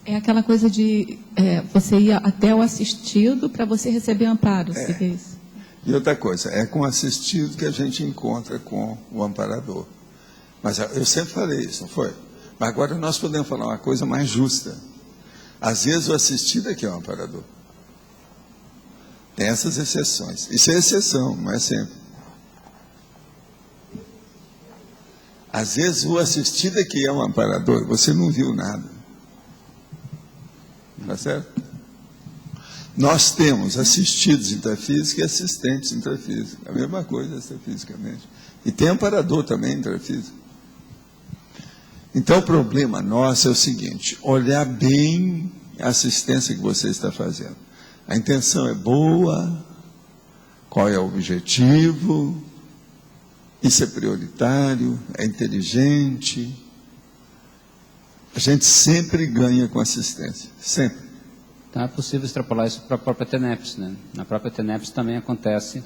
É aquela coisa de você ir até o assistido para você receber amparo. É isso. E outra coisa, é com o assistido que a gente encontra com o amparador. Mas eu sempre falei isso, não foi? Mas agora nós podemos falar uma coisa mais justa. Às vezes o assistido é que é o amparador. Tem essas exceções. Isso é exceção, não é sempre. Às vezes o assistido é que é um amparador, você não viu nada. Tá certo? Nós temos assistidos intrafísicos e assistentes intrafísicos. A mesma coisa extrafisicamente. E tem amparador também intrafísico. Então o problema nosso é o seguinte: olhar bem a assistência que você está fazendo. A intenção é boa, qual é o objetivo, isso é prioritário, é inteligente. A gente sempre ganha com assistência, sempre. Então é possível extrapolar isso para a própria TENEPS, né? Na própria TENEPS também acontece,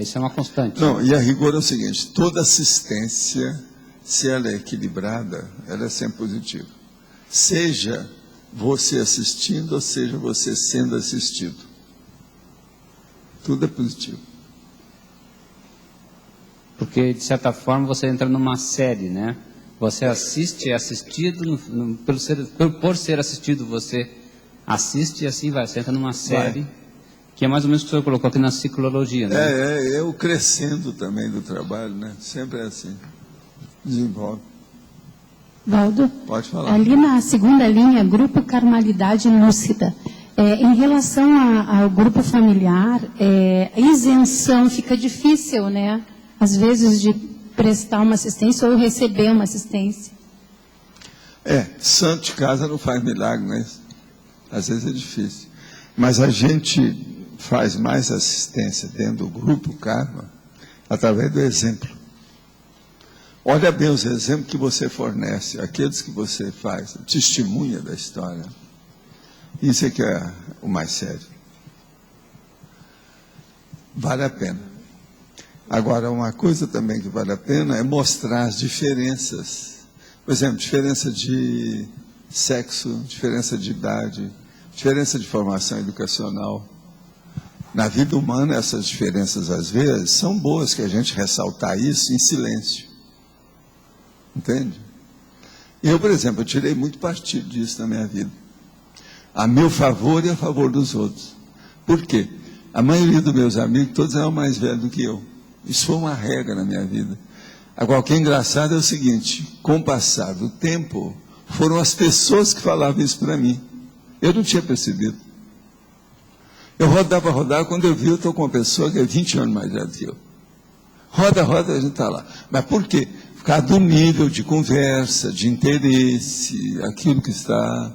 isso é uma constante. Não, e a rigor é o seguinte: toda assistência, se ela é equilibrada, ela é sempre positiva. Seja você assistindo, ou seja você sendo assistido. Tudo é positivo. Porque, de certa forma, você entra numa série, né? Você assiste, é assistido, por ser assistido, você assiste e assim vai. Você entra numa série, que é mais ou menos o que o senhor colocou aqui na ciclologia, né? É o crescendo também do trabalho, né? Sempre é assim. Desenvolve. Valdo? Pode falar. Ali na segunda linha, grupo Carnalidade Lúcida. Em relação ao grupo familiar, isenção fica difícil, né? Às vezes de prestar uma assistência ou receber uma assistência. Santo de casa não faz milagre, né? Às vezes é difícil. Mas a gente faz mais assistência dentro do grupo Karma através do exemplo. Olha bem os exemplos que você fornece, aqueles que você faz, testemunha da história. Isso é que é o mais sério. Vale a pena. Agora, uma coisa também que vale a pena é mostrar as diferenças. Por exemplo, diferença de sexo, diferença de idade, diferença de formação educacional. Na vida humana, essas diferenças, às vezes, são boas que a gente ressaltar isso em silêncio. Entende? Eu, por exemplo, eu tirei muito partido disso na minha vida. A meu favor e a favor dos outros. Por quê? A maioria dos meus amigos, todos eram mais velhos do que eu. Isso foi uma regra na minha vida. Agora, o que é engraçado é o seguinte, com o passar do tempo, foram as pessoas que falavam isso para mim. Eu não tinha percebido. Eu rodava, quando eu vi, eu estou com uma pessoa que é 20 anos mais velha do que eu. Roda, a gente está lá. Mas por quê? Por causa do nível de conversa, de interesse, aquilo que está...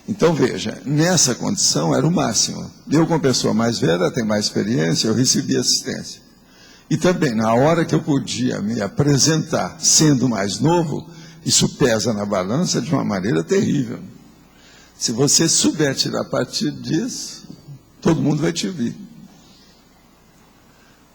Então, veja, nessa condição era o máximo. Eu, com pessoa mais velha, tem mais experiência, eu recebi assistência. E também, na hora que eu podia me apresentar, sendo mais novo, isso pesa na balança de uma maneira terrível. Se você souber tirar partido disso, todo mundo vai te ouvir.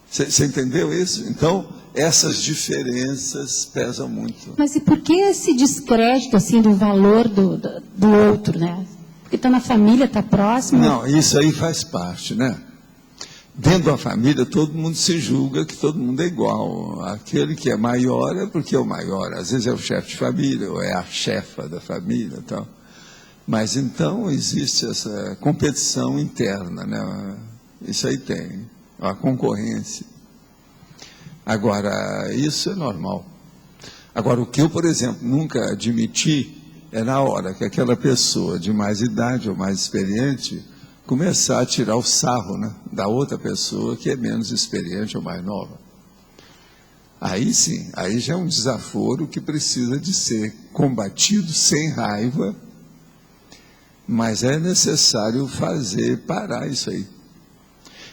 Você entendeu isso? Então, essas diferenças pesam muito. Mas e por que esse descrédito assim, do valor do outro, né? Porque está na família, está próximo. Não, isso aí faz parte, né? Dentro da família, todo mundo se julga que todo mundo é igual. Aquele que é maior é porque é o maior. Às vezes é o chefe de família, ou é a chefa da família e tal. Mas então existe essa competição interna, né? Isso aí tem, a concorrência. Agora, isso é normal. Agora, o que eu, por exemplo, nunca admiti é na hora que aquela pessoa de mais idade ou mais experiente começar a tirar o sarro, né, da outra pessoa que é menos experiente ou mais nova. Aí sim, aí já é um desaforo que precisa de ser combatido sem raiva, mas é necessário parar isso aí.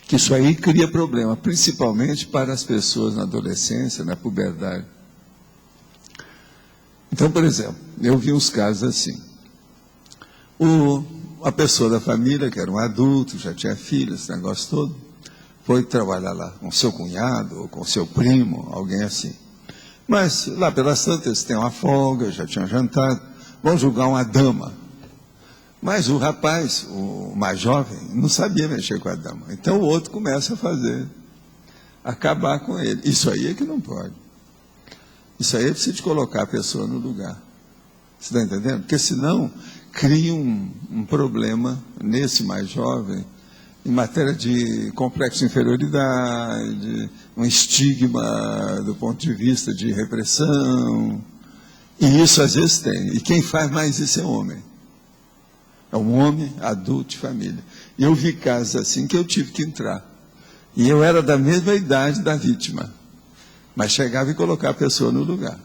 Que isso aí cria problema, principalmente para as pessoas na adolescência, na puberdade. Então, por exemplo, eu vi uns casos assim. A pessoa da família, que era um adulto, já tinha filhos, esse negócio todo, foi trabalhar lá com seu cunhado, ou com seu primo, alguém assim. Mas lá pelas tantas, eles têm uma folga, já tinham jantado, vão julgar uma dama. Mas o rapaz, o mais jovem, não sabia mexer com a dama. Então o outro começa a acabar com ele. Isso aí é que não pode. Isso aí é preciso colocar a pessoa no lugar. Você está entendendo? Porque senão cria um problema nesse mais jovem, em matéria de complexo de inferioridade, um estigma do ponto de vista de repressão. E isso às vezes tem. E quem faz mais isso é homem. É um homem adulto de família. E eu vi casos assim que eu tive que entrar. E eu era da mesma idade da vítima. Mas chegava e colocava a pessoa no lugar.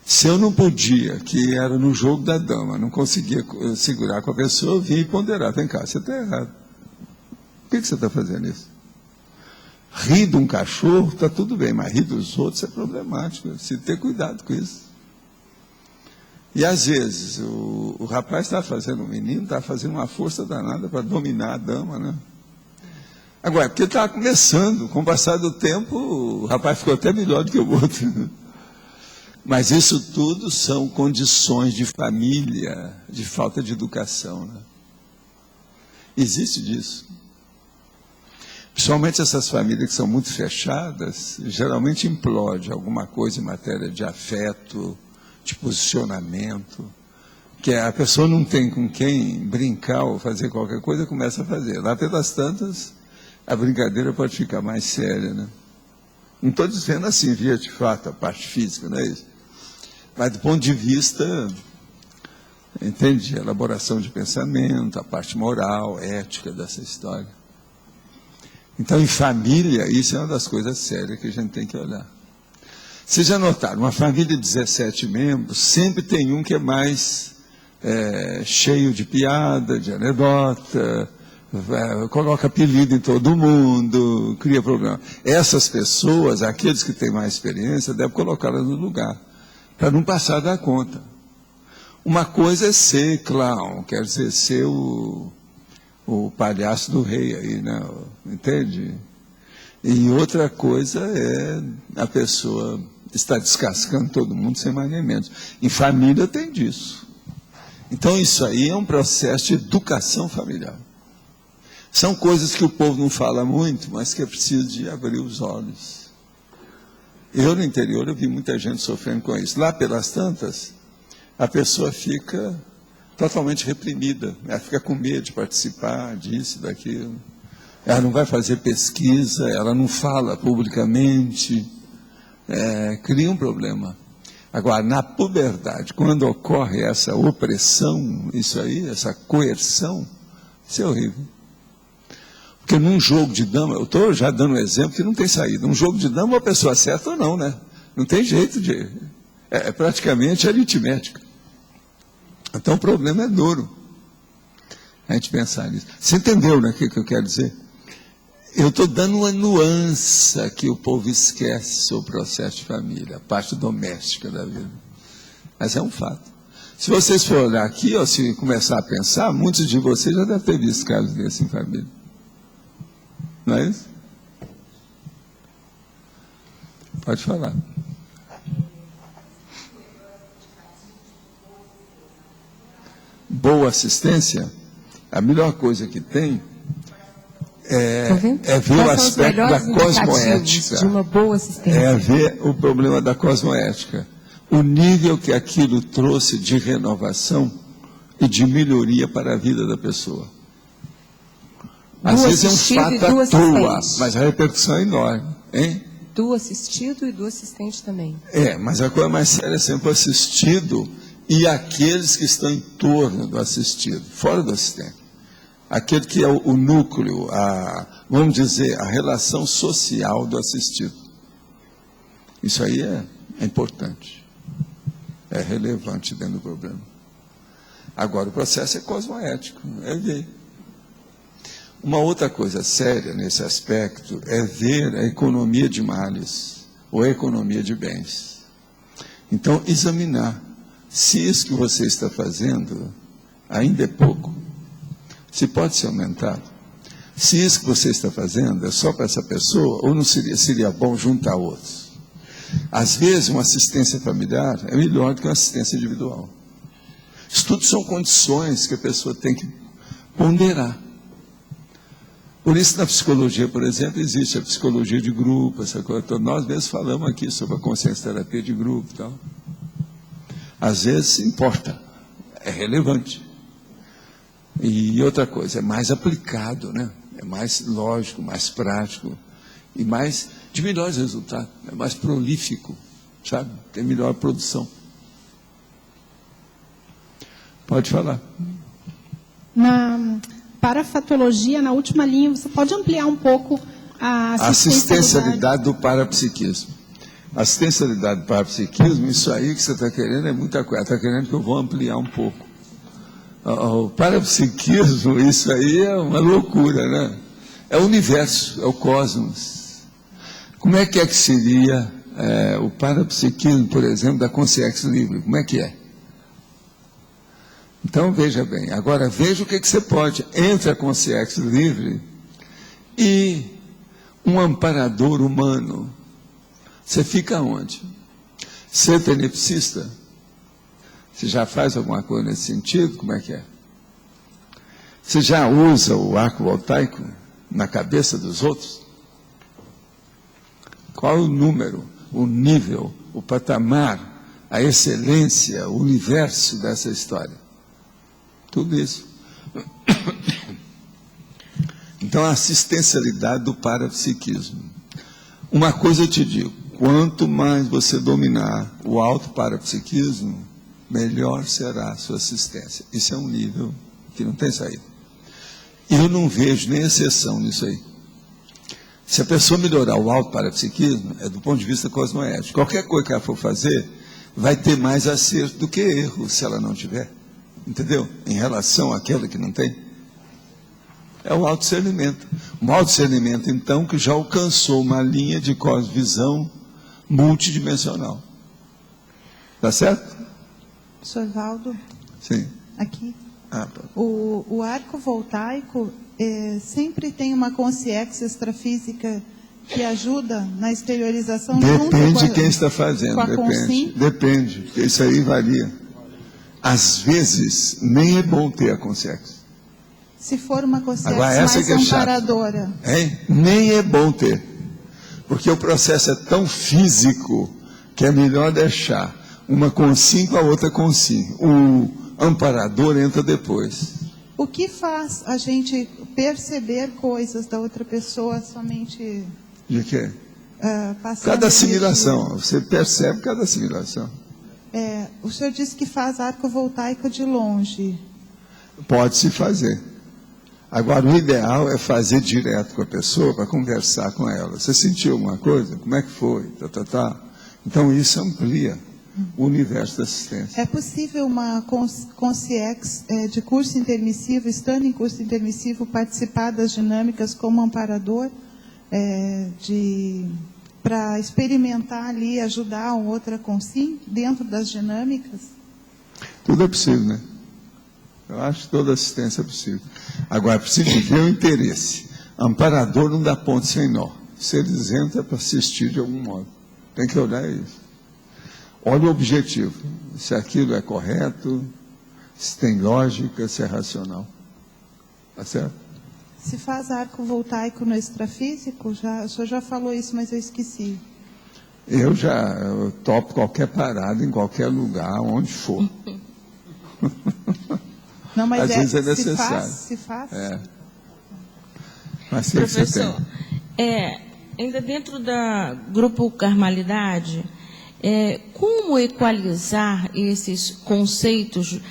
Se eu não podia, que era no jogo da dama, não conseguia segurar com a pessoa, eu vinha e ponderar. Vem cá, você está errado. Por que você está fazendo isso? Rir de um cachorro está tudo bem, mas rir dos outros é problemático. Você tem que ter cuidado com isso. E às vezes o rapaz está fazendo, o menino está fazendo uma força danada para dominar a dama, né? Agora, porque estava começando, com o passar do tempo, o rapaz ficou até melhor do que o outro. Mas isso tudo são condições de família, de falta de educação, né? Existe disso. Principalmente essas famílias que são muito fechadas, geralmente implode alguma coisa em matéria de afeto, de posicionamento, que a pessoa não tem com quem brincar ou fazer qualquer coisa, começa a fazer. Lá pelas tantas, a brincadeira pode ficar mais séria, né? Não estou dizendo assim, via de fato, a parte física, não é isso? Mas do ponto de vista, entende, elaboração de pensamento, a parte moral, ética dessa história. Então, em família, isso é uma das coisas sérias que a gente tem que olhar. Vocês já notaram, uma família de 17 membros, sempre tem um que é mais cheio de piada, de anedota, coloca apelido em todo mundo, cria problema. Essas pessoas, aqueles que têm mais experiência, devem colocá-las no lugar, para não passar da conta. Uma coisa é ser clown, quer dizer, ser o palhaço do rei aí, né? Entende? E outra coisa é a pessoa estar descascando todo mundo sem mais nem menos. Em família tem disso. Então isso aí é um processo de educação familiar. São coisas que o povo não fala muito, mas que é preciso de abrir os olhos. Eu no interior eu vi muita gente sofrendo com isso. Lá pelas tantas, a pessoa fica totalmente reprimida. Ela fica com medo de participar disso, daquilo. Ela não vai fazer pesquisa, ela não fala publicamente, cria um problema. Agora, na puberdade, quando ocorre essa opressão, isso aí, essa coerção, isso é horrível. Porque num jogo de dama, eu estou já dando um exemplo que não tem saída. Um jogo de dama, a pessoa acerta ou não, né? Não tem jeito de... É praticamente aritmética. Então o problema é duro. A gente pensar nisso. Você entendeu, né, o que eu quero dizer? Eu estou dando uma nuance que o povo esquece sobre o processo de família, a parte doméstica da vida. Mas é um fato. Se vocês forem olhar aqui, ou se começar a pensar, muitos de vocês já devem ter visto casos desses em família. Não é isso? Pode falar. Boa assistência, a melhor coisa que tem é ver o aspecto da cosmoética. De uma boa assistência. É ver o problema da cosmoética. O nível que aquilo trouxe de renovação e de melhoria para a vida da pessoa. Às vezes é um fato à toa, mas a repercussão é enorme. Hein? Do assistido e do assistente também. Mas a coisa mais séria é sempre o assistido e aqueles que estão em torno do assistido, fora do assistente. Aquele que é o núcleo, vamos dizer, a relação social do assistido. Isso aí é importante. É relevante dentro do problema. Agora, o processo é cosmoético, é ver. Uma outra coisa séria nesse aspecto é ver a economia de males, ou a economia de bens. Então, examinar se isso que você está fazendo ainda é pouco, se pode ser aumentado. Se isso que você está fazendo é só para essa pessoa, ou não seria bom juntar outros. Às vezes, uma assistência familiar é melhor do que uma assistência individual. Isso tudo são condições que a pessoa tem que ponderar. Por isso, na psicologia, por exemplo, existe a psicologia de grupo, essa coisa toda. Nós mesmos falamos aqui sobre a consciência-terapia de grupo e tal. Às vezes, importa, é relevante. E outra coisa, é mais aplicado, né? É mais lógico, mais prático e mais de melhores resultados, é mais prolífico, sabe? Tem melhor produção. Pode falar. Na parafatologia, na última linha, você pode ampliar um pouco a assistencialidade do parapsiquismo. Assistencialidade do parapsiquismo, isso aí que você está querendo é muita coisa. Está querendo que eu vou ampliar um pouco. O parapsiquismo, isso aí é uma loucura, né? É o universo, é o cosmos. Como é que seria o parapsiquismo, por exemplo, da consciência livre? Como é que é? Então, veja bem. Agora, veja o que você pode entre a consciência livre e um amparador humano. Você fica onde? Ser tenepsista? Você já faz alguma coisa nesse sentido? Como é que é? Você já usa o arco voltaico? na cabeça dos outros? Qual o número, o nível, o patamar, a excelência, o universo dessa história? Tudo isso. Então, a assistencialidade do parapsiquismo. Uma coisa eu te digo, quanto mais você dominar o auto-parapsiquismo, melhor será a sua assistência. Isso é um nível que não tem saída. Eu não vejo nem exceção nisso aí. Se a pessoa melhorar o auto-parapsiquismo, é do ponto de vista cosmoético. Qualquer coisa que ela for fazer, vai ter mais acerto do que erro, se ela não tiver. Entendeu? Em relação àquela que não tem. É o autodiscernimento. Um autodiscernimento, então, que já alcançou uma linha de cosmovisão multidimensional. Tá certo? Professor Valdo? Sim. Aqui. Tá. O arco voltaico sempre tem uma consciência extrafísica que ajuda na exteriorização. Depende de quem está fazendo. Depende. Porque isso aí varia. Às vezes, nem é bom ter a consciência. Se for uma consciência mais amparadora. Nem é bom ter. Porque o processo é tão físico que é melhor deixar uma com 5, a outra com 5. O amparador entra depois. O que faz a gente perceber coisas da outra pessoa somente... De quê? Cada assimilação. Você percebe cada assimilação. O senhor disse que faz arco voltaico de longe. Pode-se fazer. Agora, o ideal é fazer direto com a pessoa, para conversar com ela. Você sentiu alguma coisa? Como é que foi? Então, isso amplia o universo da assistência. É possível uma consciex de curso intermissivo, estando em curso intermissivo, participar das dinâmicas como amparador, para experimentar ali, ajudar a outra consim dentro das dinâmicas? Tudo é possível, né? Eu acho que toda assistência é possível. Agora, é preciso ver o interesse. Amparador não dá ponto sem nó. Se eles entram é para assistir de algum modo. Tem que olhar isso. Olha o objetivo. Se aquilo é correto, se tem lógica, se é racional. Tá certo? Se faz arco voltaico no extrafísico, o senhor já falou isso, mas eu esqueci. Eu topo qualquer parada, em qualquer lugar, onde for. Não, mas às vezes é necessário. Se faz. Mas professor, ainda dentro da grupo Carmalidade, como equalizar esses conceitos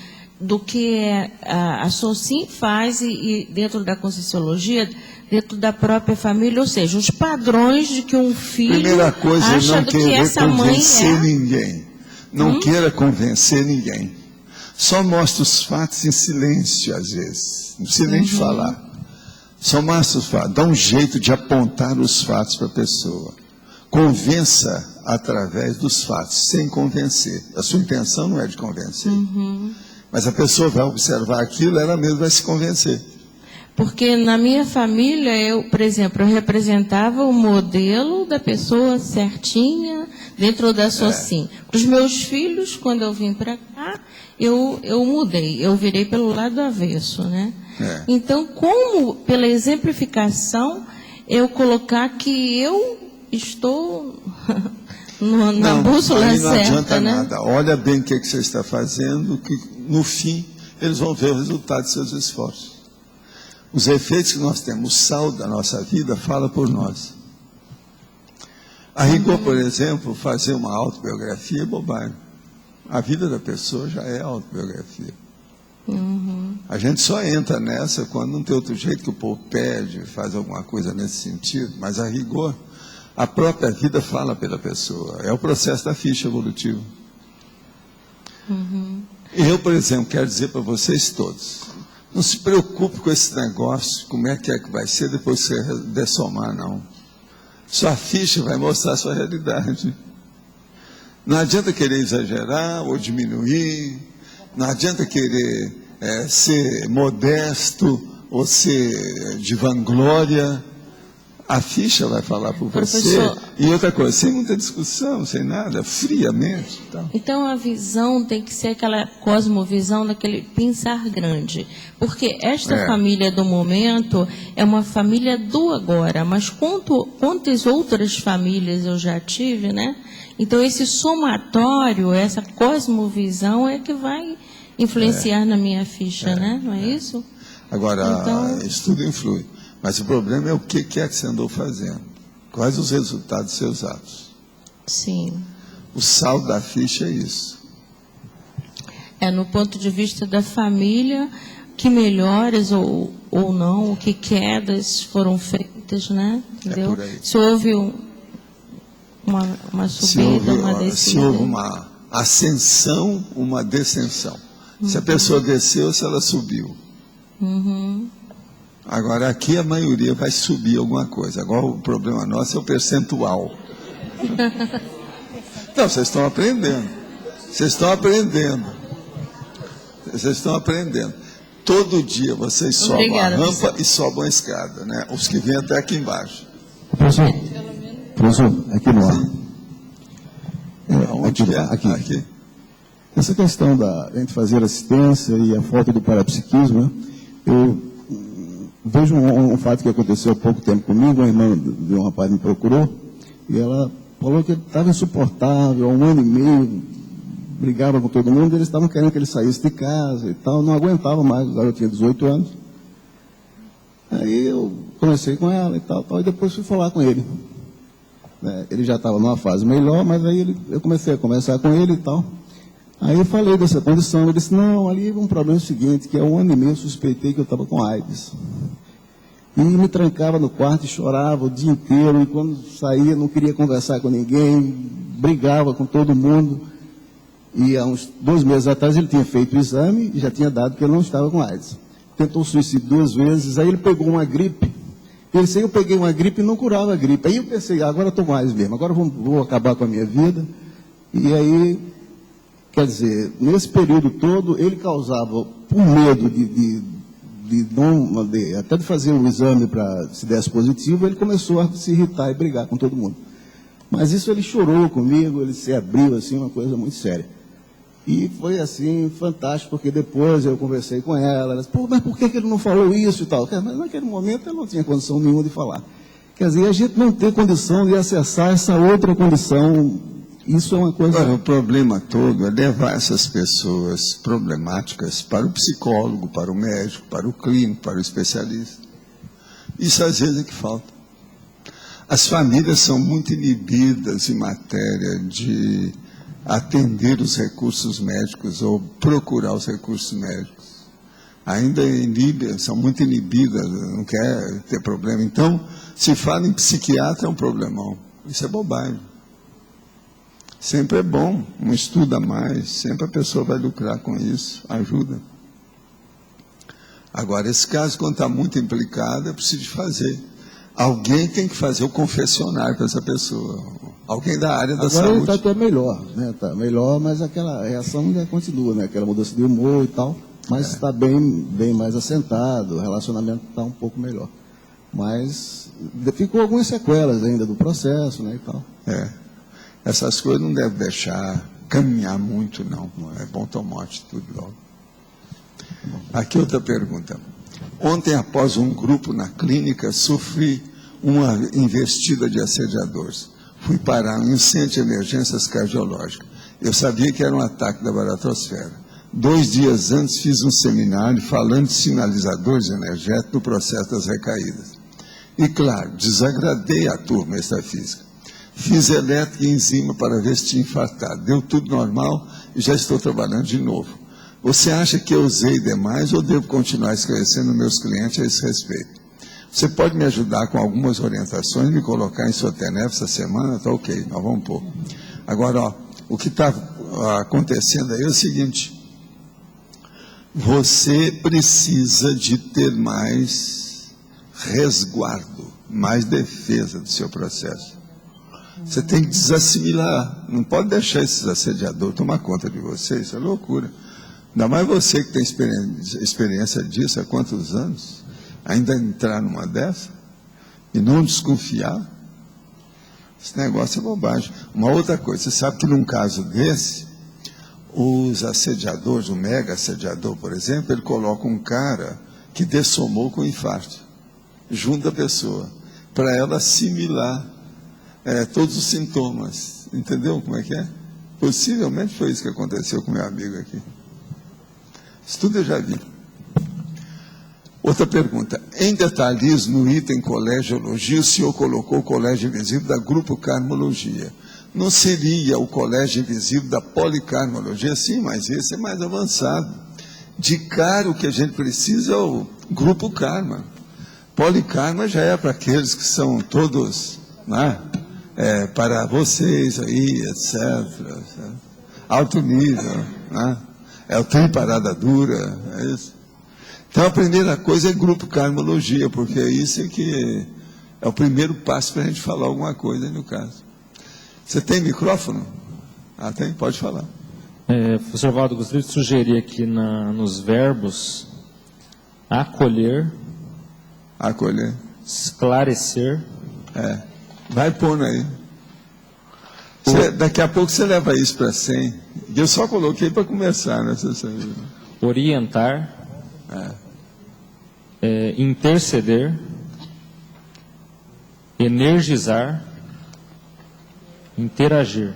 do que a SOCIM faz e dentro da Conscienciologia, dentro da própria família, ou seja, os padrões de que um filho Primeira coisa, acha não do que essa mãe convencer ninguém. Não queira convencer ninguém. Só mostra os fatos em silêncio, às vezes. Não precisa nem de falar. Só mostra os fatos. Dá um jeito de apontar os fatos para a pessoa. Convença através dos fatos, sem convencer. A sua intenção não é de convencer. Mas a pessoa vai observar aquilo, ela mesma vai se convencer. Porque na minha família, por exemplo, eu representava o modelo da pessoa certinha dentro da SOCIM. Para os meus filhos, quando eu vim para cá, eu mudei, eu virei pelo lado avesso, né? Então, como pela exemplificação, eu colocar que eu estou na bússola certa, não adianta né? nada. Olha bem o que você está fazendo, que no fim eles vão ver o resultado de seus esforços. Os efeitos que nós temos, o sal da nossa vida fala por nós. A rigor, por exemplo, fazer uma autobiografia é bobagem. A vida da pessoa já é autobiografia. A gente só entra nessa quando não tem outro jeito, que o povo pede, faz alguma coisa nesse sentido, mas a rigor, a própria vida fala pela pessoa. É o processo da ficha evolutiva. Eu, por exemplo, quero dizer para vocês todos, não se preocupe com esse negócio, como é que vai ser depois que você dessomar, não. Sua ficha vai mostrar a sua realidade. Não adianta querer exagerar ou diminuir, não adianta querer ser modesto ou ser de vanglória. A ficha vai falar por você. E outra coisa, sem muita discussão, sem nada, friamente. Então a visão tem que ser aquela cosmovisão daquele pensar grande. Porque esta família do momento é uma família do agora, mas quantas outras famílias eu já tive, né? Então esse somatório, essa cosmovisão é que vai influenciar na minha ficha, né? Não é isso? Agora, isso tudo influi. Mas o problema é o que é que você andou fazendo. Quais os resultados dos seus atos. Sim. O saldo da ficha é isso. No ponto de vista da família, que melhores ou não, que quedas foram feitas, né? Entendeu? Por aí. Se houve uma subida, uma descida. Se houve uma ascensão, uma descensão. Se a pessoa desceu, se ela subiu. Agora, aqui a maioria vai subir alguma coisa. Agora, o problema nosso é o percentual. Não, vocês estão aprendendo. Vocês estão aprendendo. Vocês estão aprendendo. Todo dia vocês sobem a rampa e sobem a escada, né? Os que vêm até aqui embaixo. Professor, aqui no ar. Aqui. Essa questão da gente fazer assistência e a falta do parapsiquismo, né? Eu vejo um fato que aconteceu há pouco tempo comigo. Uma irmã de um rapaz me procurou e ela falou que ele estava insuportável, há 1 ano e meio, brigava com todo mundo, eles estavam querendo que ele saísse de casa e tal, não aguentava mais, eu tinha 18 anos. Aí eu conversei com ela e tal, e depois fui falar com ele. Ele já estava numa fase melhor, mas aí eu comecei a conversar com ele e tal. Aí eu falei dessa condição, ele disse, não, ali um problema é o seguinte, que há 1 ano e meio eu suspeitei que eu estava com AIDS. E me trancava no quarto e chorava o dia inteiro, e quando saía não queria conversar com ninguém, brigava com todo mundo. E há uns 2 meses atrás ele tinha feito o exame e já tinha dado que ele não estava com AIDS. Tentou suicídio 2 vezes, aí ele pegou uma gripe. Eu peguei uma gripe e não curava a gripe. Aí eu pensei, agora estou com AIDS mesmo, agora vou acabar com a minha vida. E aí, quer dizer, nesse período todo, ele causava, por medo até de fazer um exame para se desse positivo, ele começou a se irritar e brigar com todo mundo. Mas isso ele chorou comigo, ele se abriu, assim, uma coisa muito séria. E foi, assim, fantástico, porque depois eu conversei com ela disse, mas por que ele não falou isso e tal? Mas naquele momento eu não tinha condição nenhuma de falar. Quer dizer, a gente não tem condição de acessar essa outra condição. Isso é uma coisa... Agora, o problema todo é levar essas pessoas problemáticas para o psicólogo, para o médico, para o clínico, para o especialista. Isso às vezes é que falta. As famílias são muito inibidas em matéria de atender os recursos médicos ou procurar os recursos médicos. Ainda são muito inibidas, não quer ter problema. Então, se fala em psiquiatra é um problemão. Isso é bobagem. Sempre é bom, um estudo a mais, sempre a pessoa vai lucrar com isso, ajuda. Agora, esse caso, quando está muito implicado, é preciso fazer. Alguém tem que fazer o confessionário para essa pessoa. Alguém da área da saúde. Agora ele está até melhor, né? Está melhor, mas aquela reação ainda continua, né? Aquela mudança de humor e tal, mas está bem mais assentado, o relacionamento está um pouco melhor. Mas ficou algumas sequelas ainda do processo, né? E tal. Essas coisas não devem deixar caminhar muito, não. É bom tomar uma atitude logo. Aqui outra pergunta. Ontem, após um grupo na clínica, sofri uma investida de assediadores. Fui parar em um centro de emergências cardiológicas. Eu sabia que era um ataque da baratrosfera. 2 dias antes fiz um seminário falando de sinalizadores energéticos no processo das recaídas. E, claro, desagradei a turma extrafísica. Fiz elétrica e enzima para ver se tinha infartado. Deu tudo normal e já estou trabalhando de novo. Você acha que eu usei demais ou devo continuar esclarecendo meus clientes a esse respeito? Você pode me ajudar com algumas orientações, me colocar em sua TENEF essa semana? Está ok, nós vamos pôr. Agora, o que está acontecendo aí é o seguinte. Você precisa de ter mais resguardo, mais defesa do seu processo. Você tem que desassimilar. Não pode deixar esses assediadores tomar conta de você, isso é loucura. Ainda mais você que tem experiência disso há quantos anos? Ainda entrar numa dessa? e não desconfiar, esse negócio é bobagem. Uma outra coisa, você sabe que num caso desse, os assediadores, o mega assediador, por exemplo, ele coloca um cara que dessomou com infarto, junto à pessoa, para ela assimilar todos os sintomas. Entendeu como é que é? Possivelmente foi isso que aconteceu com meu amigo aqui. Isso tudo eu já vi. Outra pergunta. Em detalhes, no item colegiologia, o senhor colocou o colégio invisível da grupo carmologia. Não seria o colégio invisível da policarmologia? Sim, mas esse é mais avançado. De cara, o que a gente precisa é o grupo karma. Polikarma já é para aqueles que são todos, né? Para vocês aí, etc. Alto nível, né? É o trem parada dura, é isso. Então, a primeira coisa é grupo carmologia, porque isso é que é o primeiro passo para a gente falar alguma coisa aí no caso. Você tem micrófono? Ah, tem? Pode falar. Professor Valdo, gostaria de sugerir aqui nos verbos acolher, esclarecer. Vai pondo aí. Daqui a pouco você leva isso para 100. Eu só coloquei para começar, né? Orientar, interceder, energizar, interagir.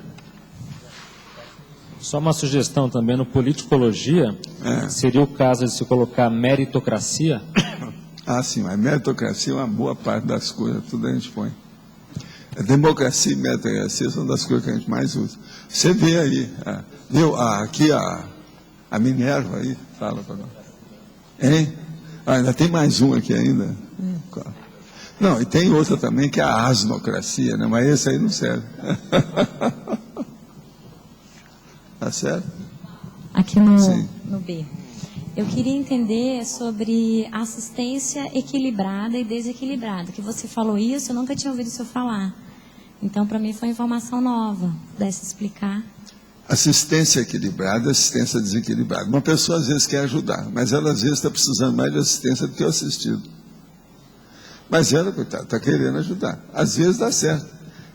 Só uma sugestão também, no politicologia, seria o caso de se colocar meritocracia. Ah, sim, mas meritocracia é uma boa parte das coisas, tudo a gente põe. Democracia e meritocracia são das coisas que a gente mais usa. Você vê aí, viu? Aqui a Minerva aí, fala para nós. Hein? Ainda tem mais um aqui ainda. Não, e tem outra também que é a asnocracia, né? Mas esse aí não serve. Tá certo? Aqui no B. Eu queria entender sobre assistência equilibrada e desequilibrada. Que você falou isso, eu nunca tinha ouvido o senhor falar. Então, para mim, foi informação nova. Pudesse explicar? Assistência equilibrada, assistência desequilibrada. Uma pessoa às vezes quer ajudar, mas ela às vezes está precisando mais de assistência do que o assistido. Mas ela, coitada, está querendo ajudar. Às vezes dá certo.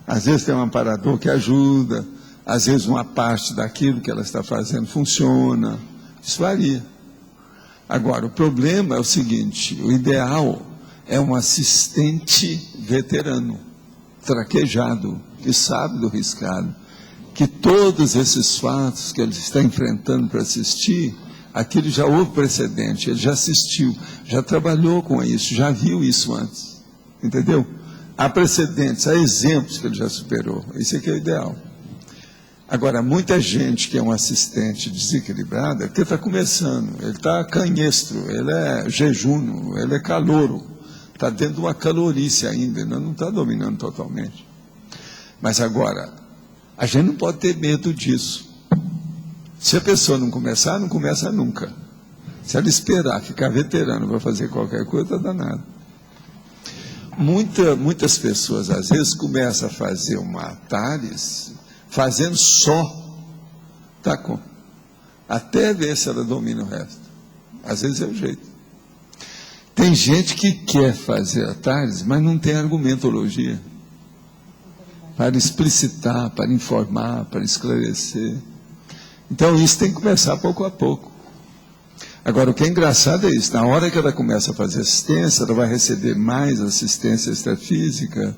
Às vezes tem um amparador que ajuda. Às vezes uma parte daquilo que ela está fazendo funciona. Isso varia. Agora, o problema é o seguinte, o ideal é um assistente veterano, traquejado, que sabe do riscado, que todos esses fatos que ele está enfrentando para assistir, aquilo já houve precedente, ele já assistiu, já trabalhou com isso, já viu isso antes, entendeu? Há precedentes, há exemplos que ele já superou, isso é que é o ideal. Agora, muita gente que é um assistente desequilibrado é porque está começando, ele está canhestro, ele é jejuno, ele é calouro, está dentro de uma calorice ainda, não está dominando totalmente. Mas agora, a gente não pode ter medo disso. Se a pessoa não começar, não começa nunca. Se ela esperar ficar veterano para fazer qualquer coisa, está danado. Muitas pessoas, às vezes, começam a fazer uma TARES fazendo só, tá com, até ver se ela domina o resto. Às vezes é o jeito. Tem gente que quer fazer a TARES, mas não tem argumentologia para explicitar, para informar, para esclarecer. Então isso tem que começar pouco a pouco. Agora, o que é engraçado é isso, na hora que ela começa a fazer assistência, ela vai receber mais assistência extrafísica,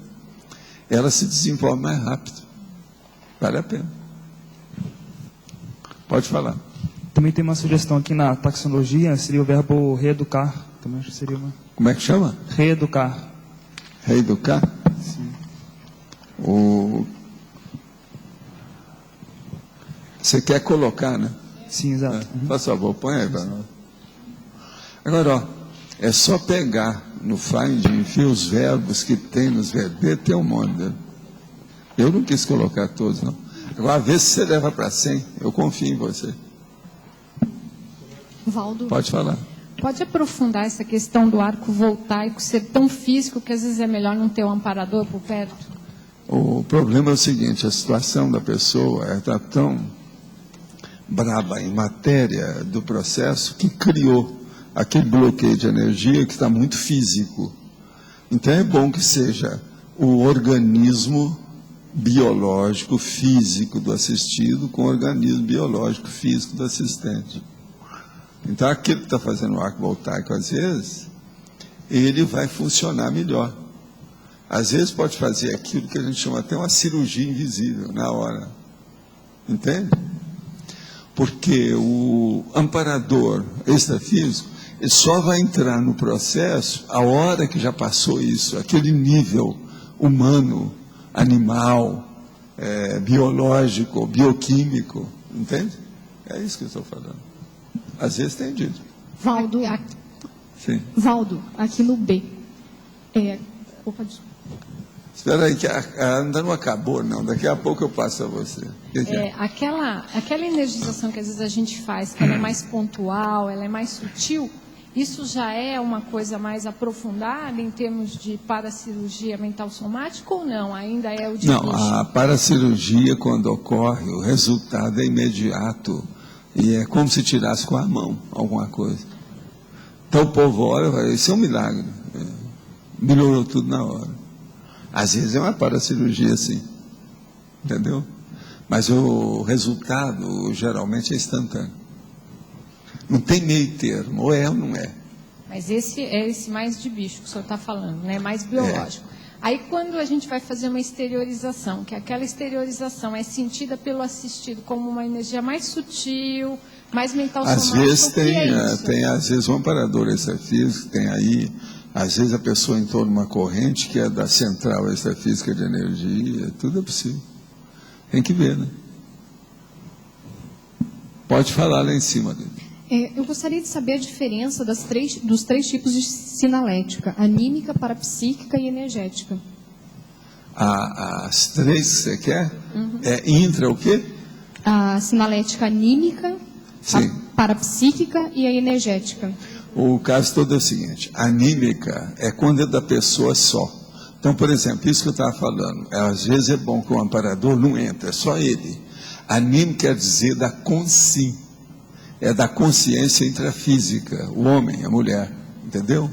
ela se desenvolve mais rápido. Vale a pena. Pode falar. Também tem uma sugestão aqui na taxonologia, seria o verbo reeducar. Também acho que seria uma... Como é que chama? Reeducar. Reeducar? Sim. Você quer colocar, né? Sim, exato. Por favor, põe aí para nós. Agora, ó, é só pegar no Find, ver os verbos que tem nos verbetes, tem um monte dele. Eu não quis colocar todos, não. Agora, vê se você leva para 100. Eu confio em você. Valdo, pode falar. Pode aprofundar essa questão do arco voltaico ser tão físico que às vezes é melhor não ter um amparador por perto? O problema é o seguinte, a situação da pessoa está tão braba em matéria do processo que criou aquele bloqueio de energia que está muito físico. Então é bom que seja o organismo biológico, físico do assistido com o organismo biológico, físico do assistente. Então aquele que está fazendo o arco voltaico, às vezes, ele vai funcionar melhor. Às vezes pode fazer aquilo que a gente chama até uma cirurgia invisível, na hora. Entende? Porque o amparador extrafísico, ele só vai entrar no processo a hora que já passou isso, aquele nível humano, animal, biológico, bioquímico. Entende? É isso que eu estou falando. Às vezes tem dito. Valdo, sim. Valdo, aqui no B. Opa, desculpa. Espera aí, que ainda não acabou, não. Daqui a pouco eu passo a você. Aquela energização que às vezes a gente faz, que ela é mais pontual, ela é mais sutil, isso já é uma coisa mais aprofundada em termos de paracirurgia mental somática ou não? Ainda é o de Não, a paracirurgia, quando ocorre, o resultado é imediato. E é como se tirasse com a mão alguma coisa. Então o povo olha e fala, isso é um milagre. Melhorou tudo na hora. Às vezes é uma paracirurgia, sim. Entendeu? Mas o resultado geralmente é instantâneo. Não tem meio termo, ou é ou não é. Mas esse é esse mais de bicho que o senhor está falando, né? Mais biológico. Aí quando a gente vai fazer uma exteriorização, que aquela exteriorização é sentida pelo assistido como uma energia mais sutil, mais mental somática. Às vezes tem às vezes um amparador extrafísico, tem aí, às vezes a pessoa entrou numa corrente que é da central extrafísica de energia, tudo é possível. Tem que ver, né? Pode falar lá em cima dele. Eu gostaria de saber a diferença dos três tipos de sinalética: anímica, parapsíquica e energética. As três que você quer? Intra o quê? A sinalética anímica, sim, a parapsíquica e a energética. O caso todo é o seguinte: anímica é quando é da pessoa só. Então, por exemplo, isso que eu estava falando, às vezes é bom que o amparador não entre, é só ele. Anímica quer dizer da consciência. É da consciência intrafísica, o homem, a mulher, entendeu?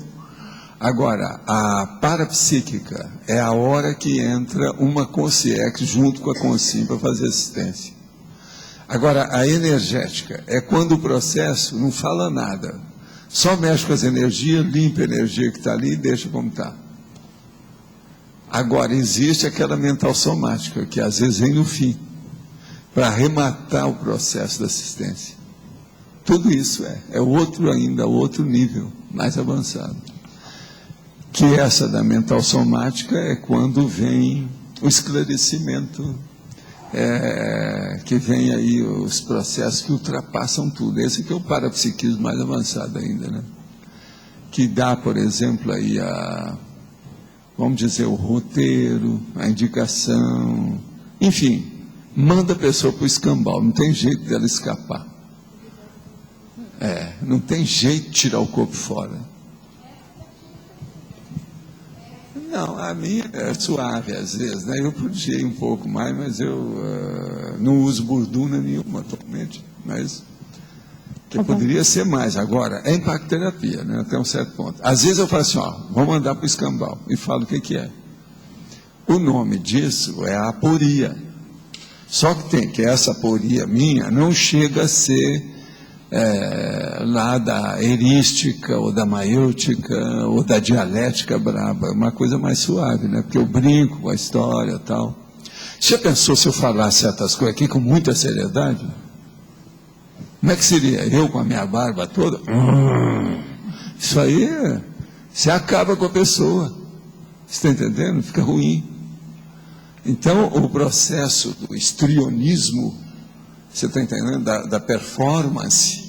Agora, a parapsíquica é a hora que entra uma consciência junto com a consciência para fazer assistência. Agora, a energética é quando o processo não fala nada, só mexe com as energias, limpa a energia que está ali e deixa como está. Agora, existe aquela mental somática, que às vezes vem no fim, para arrematar o processo da assistência. Tudo isso é outro nível, mais avançado. Que essa da mental somática é quando vem o esclarecimento, que vem aí os processos que ultrapassam tudo. Esse que é o parapsiquismo mais avançado ainda, né? Que dá, por exemplo, aí vamos dizer, o roteiro, a indicação, enfim, manda a pessoa para o escambau, não tem jeito dela escapar. Não tem jeito de tirar o corpo fora. Não, a minha é suave às vezes, né? Eu prodigiei um pouco mais, mas eu não uso burduna nenhuma atualmente, mas que poderia ser mais. Agora, é impactoterapia, né? Até um certo ponto. Às vezes eu falo assim, vamos mandar para o escambau, e falo o que é. O nome disso é a aporia. Só que essa aporia minha não chega a ser lá da erística, ou da maêutica, ou da dialética braba, uma coisa mais suave, né? Porque eu brinco com a história e tal. Você pensou se eu falasse certas coisas aqui com muita seriedade? Como é que seria? Eu com a minha barba toda? Isso aí, você acaba com a pessoa. Você está entendendo? Fica ruim. Então, o processo do histrionismo, você está entendendo? Da performance,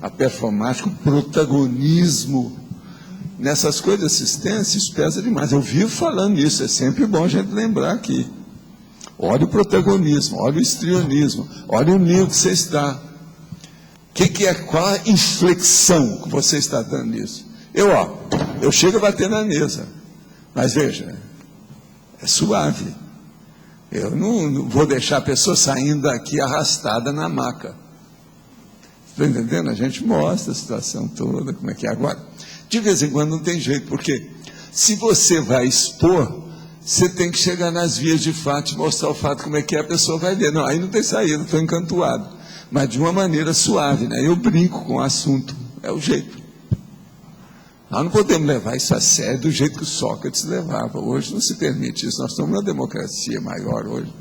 a performática, o protagonismo, nessas coisas de assistência, isso pesa demais. Eu vivo falando isso, é sempre bom a gente lembrar aqui. Olha o protagonismo, olha o histrionismo, olha o nível que você está. Qual a inflexão que você está dando nisso? Eu chego a bater na mesa, mas veja, é suave. Eu não vou deixar a pessoa saindo daqui arrastada na maca. Está entendendo? A gente mostra a situação toda, como é que é. Agora, de vez em quando não tem jeito, porque Se você vai expor, você tem que chegar nas vias de fato e mostrar o fato como é que é, a pessoa vai ver. Não, aí não tem saída, estou encantuado. Mas de uma maneira suave, né? Eu brinco com o assunto, é o jeito. Nós não podemos levar isso a sério do jeito que o Sócrates levava. Hoje não se permite isso, nós estamos numa democracia maior hoje.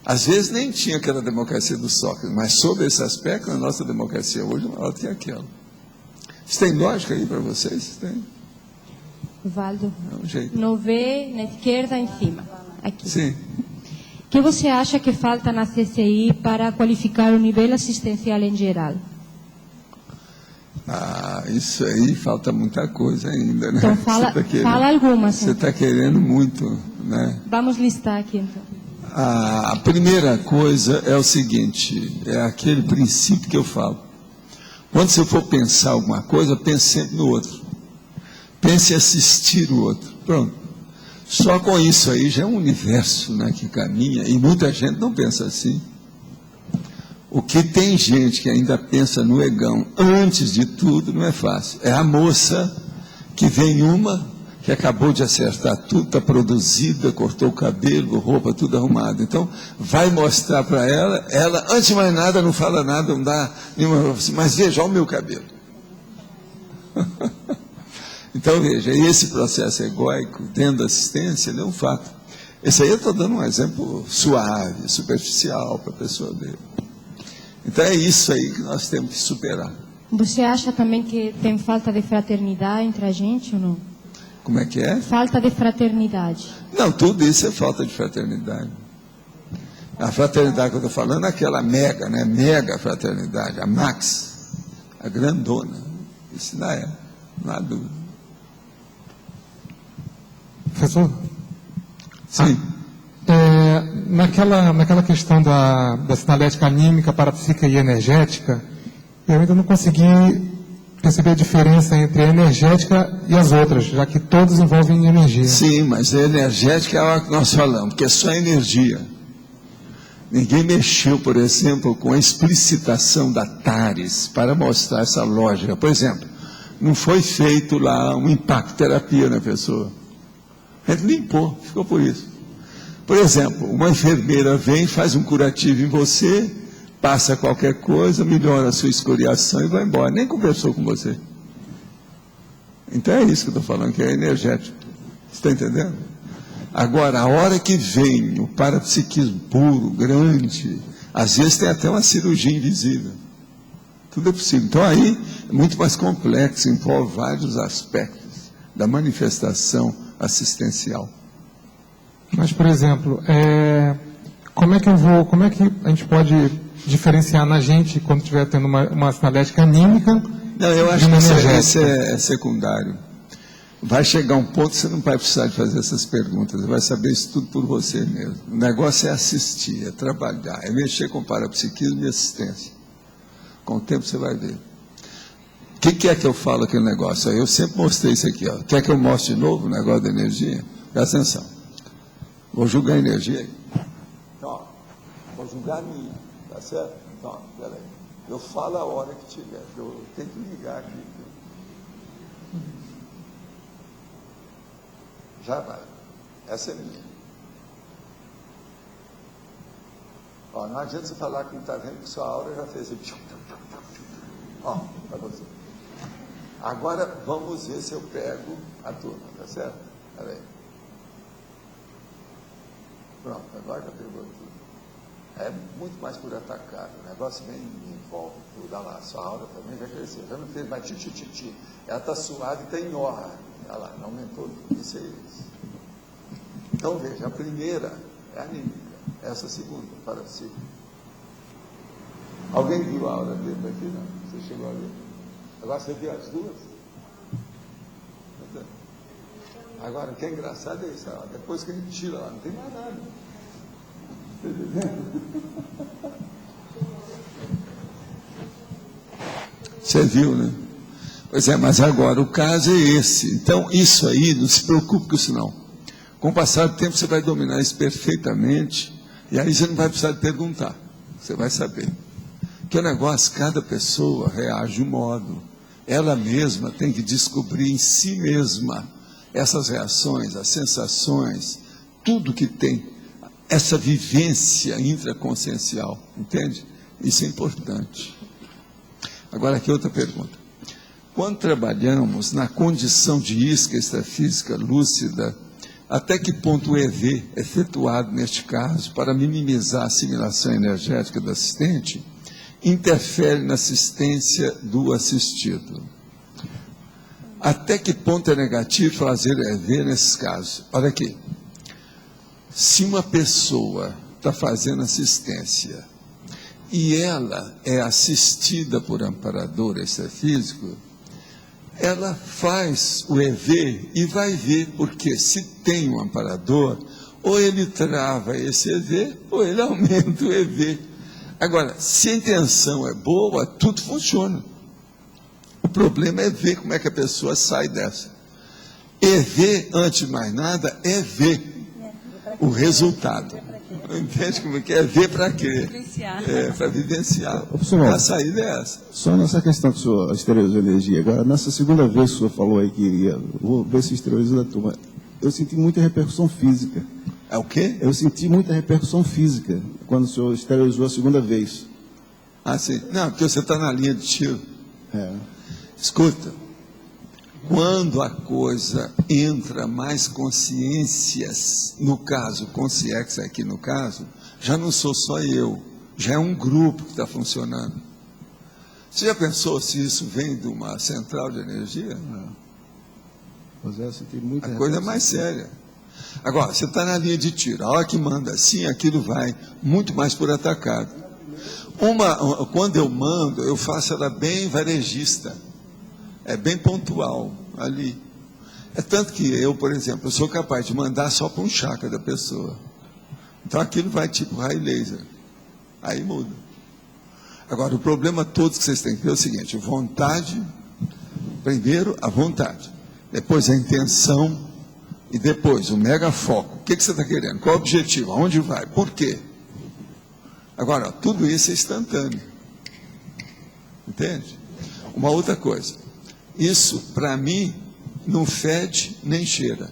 Às vezes nem tinha aquela democracia do Sócrates, mas sobre esse aspecto, a nossa democracia hoje é maior que aquela. Isso tem lógica aí para vocês? Tem? Valdo, é um jeito. no V, na esquerda, em cima. Aqui. Sim. O que você acha que falta na CCI para qualificar o nível assistencial em geral? Isso aí falta muita coisa ainda, né? Então fala algumas. Você está querendo muito, né? Vamos listar aqui então. A primeira coisa é o seguinte, é aquele princípio que eu falo. Quando você for pensar alguma coisa, pense sempre no outro. Pense em assistir o outro. Pronto. Só com isso aí já é um universo, né, que caminha, e muita gente não pensa assim. O que tem gente que ainda pensa no egão antes de tudo não é fácil. É a moça que vem que acabou de acertar tudo, está produzida, cortou o cabelo, roupa, tudo arrumado. Então, vai mostrar para ela, antes de mais nada, não fala nada, não dá nenhuma, mas veja, olha o meu cabelo. Então, veja, esse processo egóico dentro da assistência é um fato. Esse aí eu estou dando um exemplo suave, superficial para a pessoa ver. Então é isso aí que nós temos que superar. Você acha também que tem falta de fraternidade entre a gente ou não? Como é que é? Falta de fraternidade. Não, tudo isso é falta de fraternidade. A fraternidade que eu estou falando é aquela mega, né? Mega fraternidade, a Max, a grandona. Isso não há dúvida. Professor? Sim. Naquela questão da sinalética anímica, parapsíquica e energética, eu ainda não consegui perceber a diferença entre a energética e as outras, já que todos envolvem energia. Sim, mas a energética é a que nós falamos, porque é só energia. Ninguém mexeu, por exemplo, com a explicitação da TARES para mostrar essa lógica. Por exemplo, não foi feito lá um impacto terapia na pessoa. A gente limpou, ficou por isso. Por exemplo, uma enfermeira vem, faz um curativo em você, passa qualquer coisa, melhora a sua escoriação e vai embora. Nem conversou com você. Então é isso que eu estou falando, que é energético. Você está entendendo? Agora, a hora que vem o parapsiquismo puro, grande, às vezes tem até uma cirurgia invisível. Tudo é possível. Então aí é muito mais complexo, envolve vários aspectos da manifestação assistencial. Mas, por exemplo, como é que a gente pode diferenciar na gente quando estiver tendo uma sinalética anímica? Não, eu acho que isso é secundário. Vai chegar um ponto que você não vai precisar de fazer essas perguntas, você vai saber isso tudo por você mesmo. O negócio é assistir, é trabalhar, é mexer com parapsiquismo e assistência. Com o tempo você vai ver. O que é que eu falo aquele negócio? Eu sempre mostrei isso aqui. Ó. Quer que eu mostre de novo o negócio da energia? Presta atenção. Vou julgar a energia aí. Então, vou julgar a minha, tá certo? Então, peraí. Eu falo a hora que tiver, eu tenho que ligar aqui. Já vai. Essa é minha. Ó, não adianta você falar que não está vendo, que sua aura já fez isso. Ó, para você. Agora, vamos ver se eu pego a turma, tá certo? Peraí. Pronto, agora já pegou tudo. É muito mais por atacar. O negócio vem e envolve tudo. Olha lá, sua aura também já cresceu. Já não fez mais ti. Ela está suada e está em orra. Olha lá, não aumentou tudo. Isso é isso. Então veja, a primeira é anímica. Essa segunda, parapsíquica. Alguém viu a aura dele aqui? Não? Você chegou a ver? Agora você viu as duas? Agora, o que é engraçado é isso, ó, depois que ele tira lá, não tem mais nada. Está entendendo? Você viu, né? Pois é, mas agora o caso é esse. Então, isso aí, não se preocupe com isso não. Com o passar do tempo, você vai dominar isso perfeitamente, e aí você não vai precisar de perguntar. Você vai saber. Que o negócio, cada pessoa reage de um modo. Ela mesma tem que descobrir em si mesma. essas reações, as sensações, tudo que tem, essa vivência intraconsciencial, entende? Isso é importante. Agora, aqui outra pergunta. Quando trabalhamos na condição de isca extrafísica lúcida, até que ponto o EV, efetuado neste caso, para minimizar a assimilação energética do assistente, interfere na assistência do assistido? Até que ponto é negativo fazer EV nesses casos? Olha aqui. Se uma pessoa está fazendo assistência e ela é assistida por amparador extrafísico, ela faz o EV e vai ver, porque se tem um amparador, ou ele trava esse EV, ou ele aumenta o EV. Agora, se a intenção é boa, tudo funciona. O problema é ver como é que a pessoa sai dessa. EV, antes de mais nada, é ver o resultado. Entende como é que é? Ver para quê? É, para vivenciar. A saída é essa. Só nessa questão que o senhor exteriorizou energia. Agora, nessa segunda vez que o senhor falou aí que iria, vou ver se exteriorizou da turma, eu senti muita repercussão física. É o quê? Eu senti muita repercussão física quando o senhor exteriorizou a segunda vez. Ah, sim. Não, porque você está na linha de tiro. É. Escuta, quando a coisa entra mais consciências, no caso, consciência aqui no caso, já não sou só eu, já é um grupo que está funcionando. Você já pensou se isso vem de uma central de energia? Não. Pois é, eu senti muita a coisa é mais séria. Agora, você está na linha de tiro, a hora que manda assim, aquilo vai muito mais por atacado. Quando eu mando, eu faço ela bem varejista. É bem pontual ali. É tanto que eu, por exemplo, eu sou capaz de mandar só para um chakra da pessoa. Então aquilo vai tipo raio laser. Aí muda. Agora, o problema todo que vocês têm que ver é o seguinte: vontade, primeiro a vontade, depois a intenção e depois o mega foco. O que você está querendo? Qual o objetivo? Aonde vai? Por quê? Agora, tudo isso é instantâneo. Entende? Uma outra coisa. Isso, para mim, não fede nem cheira.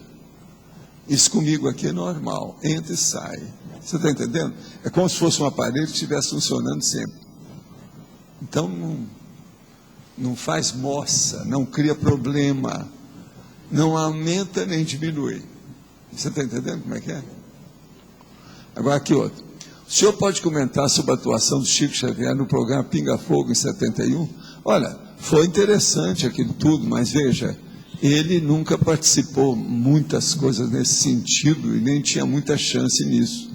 Isso comigo aqui é normal, entra e sai. Você está entendendo? É como se fosse um aparelho que estivesse funcionando sempre. Então, não faz moça, não cria problema, não aumenta nem diminui. Você está entendendo como é que é? Agora, aqui outro. O senhor pode comentar sobre a atuação do Chico Xavier no programa Pinga Fogo, em 71? Olha, foi interessante aquilo tudo, mas veja, ele nunca participou muitas coisas nesse sentido e nem tinha muita chance nisso.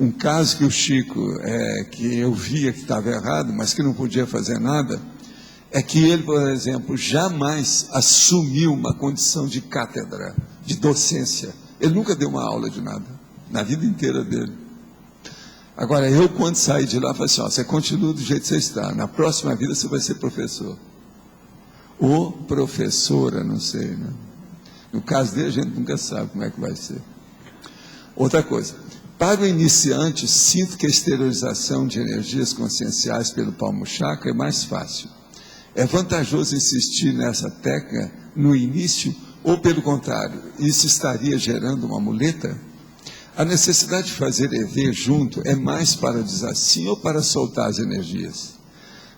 Um caso que o Chico, que eu via que estava errado, mas que não podia fazer nada, é que ele, por exemplo, jamais assumiu uma condição de cátedra, de docência. Ele nunca deu uma aula de nada, na vida inteira dele. Agora, eu quando saí de lá, falei assim, ó, você continua do jeito que você está, na próxima vida você vai ser professor. Ou professora, não sei, né? No caso dele, a gente nunca sabe como é que vai ser. Outra coisa, para o iniciante, sinto que a exteriorização de energias conscienciais pelo palmo chakra é mais fácil. É vantajoso insistir nessa técnica no início, ou pelo contrário, isso estaria gerando uma muleta? A necessidade de fazer EV junto é mais para dizer assim ou para soltar as energias?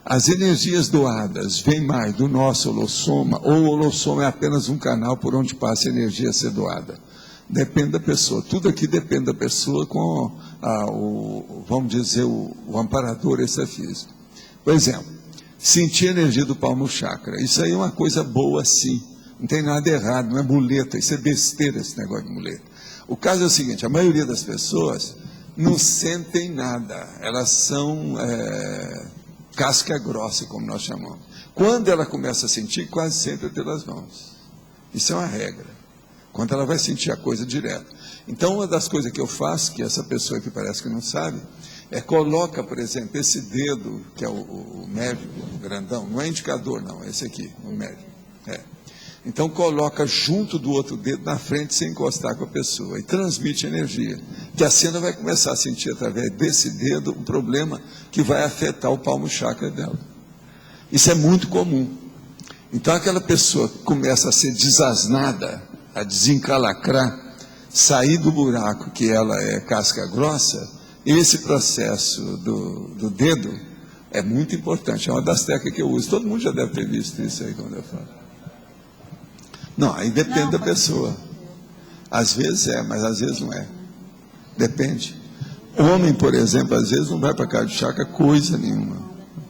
As energias doadas vêm mais do nosso holossoma, ou o holossoma é apenas um canal por onde passa a energia a ser doada? Depende da pessoa. Tudo aqui depende da pessoa com, vamos dizer, o amparador extrafísico. Por exemplo, sentir a energia do palmo chakra. Isso aí é uma coisa boa, sim. Não tem nada errado, não é muleta. Isso é besteira, esse negócio de muleta. O caso é o seguinte, a maioria das pessoas não sentem nada. Elas são casca grossa, como nós chamamos. Quando ela começa a sentir, quase sempre é pelas mãos. Isso é uma regra. Quando ela vai sentir a coisa direto. Então, uma das coisas que eu faço, que essa pessoa que parece que não sabe, coloca, por exemplo, esse dedo, que é o médio, o grandão, não é indicador não, é esse aqui, o médio. Então, coloca junto do outro dedo na frente, sem encostar com a pessoa, e transmite energia. Que a cena vai começar a sentir, através desse dedo, um problema que vai afetar o palmo chakra dela. Isso é muito comum. Então, aquela pessoa que começa a ser desasnada, a desencalacrar, sair do buraco que ela é casca grossa, esse processo do dedo é muito importante. É uma das técnicas que eu uso. Todo mundo já deve ter visto isso aí quando eu falo. Não, aí depende da pessoa. Às vezes é, mas às vezes não é. Depende. Homem, por exemplo, às vezes não vai para casa de chácara coisa nenhuma.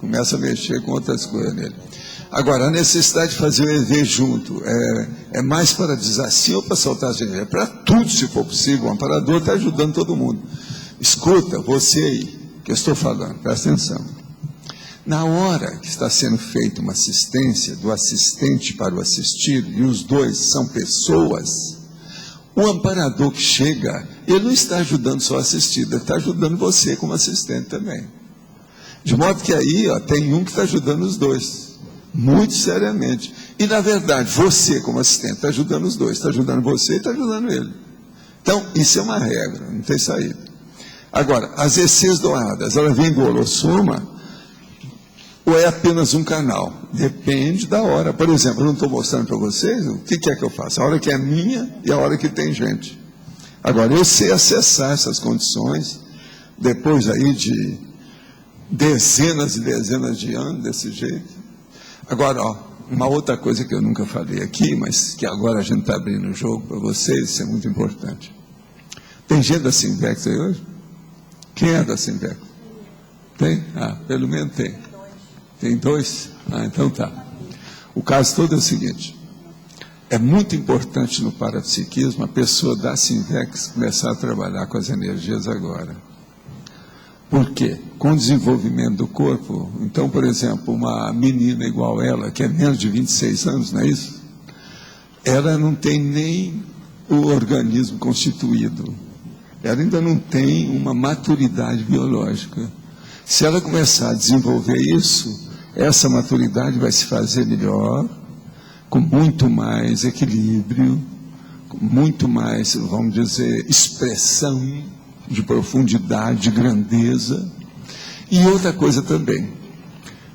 Começa a mexer com outras coisas nele. Agora, a necessidade de fazer o EV junto é mais para dizer assim ou para soltar as energias? É para tudo, se for possível. O amparador está ajudando todo mundo. Escuta, você aí, que eu estou falando, presta atenção. Na hora que está sendo feita uma assistência, do assistente para o assistido, e os dois são pessoas, o amparador que chega, ele não está ajudando só o assistido, ele está ajudando você como assistente também. De modo que aí tem um que está ajudando os dois, muito seriamente. E na verdade, você como assistente está ajudando os dois, está ajudando você e está ajudando ele. Então, isso é uma regra, não tem saída. Agora, as ECs douradas, elas vêm do holossoma, ou é apenas um canal? Depende da hora. Por exemplo, eu não estou mostrando para vocês o que é que eu faço. A hora que é minha e a hora que tem gente. Agora, eu sei acessar essas condições, depois aí de dezenas e dezenas de anos desse jeito. Agora, uma outra coisa que eu nunca falei aqui, mas que agora a gente está abrindo o jogo para vocês, isso é muito importante. Tem gente da Simvex aí hoje? Quem é da Simvex? Tem? Pelo menos tem. Tem dois? Então tá. O caso todo é o seguinte. É muito importante no parapsiquismo a pessoa da Simvex começar a trabalhar com as energias agora. Por quê? Com o desenvolvimento do corpo, então, por exemplo, uma menina igual ela, que é menos de 26 anos, não é isso? Ela não tem nem o organismo constituído. Ela ainda não tem uma maturidade biológica. Se ela começar a desenvolver isso, essa maturidade vai se fazer melhor, com muito mais equilíbrio, com muito mais, vamos dizer, expressão de profundidade, de grandeza. E outra coisa também,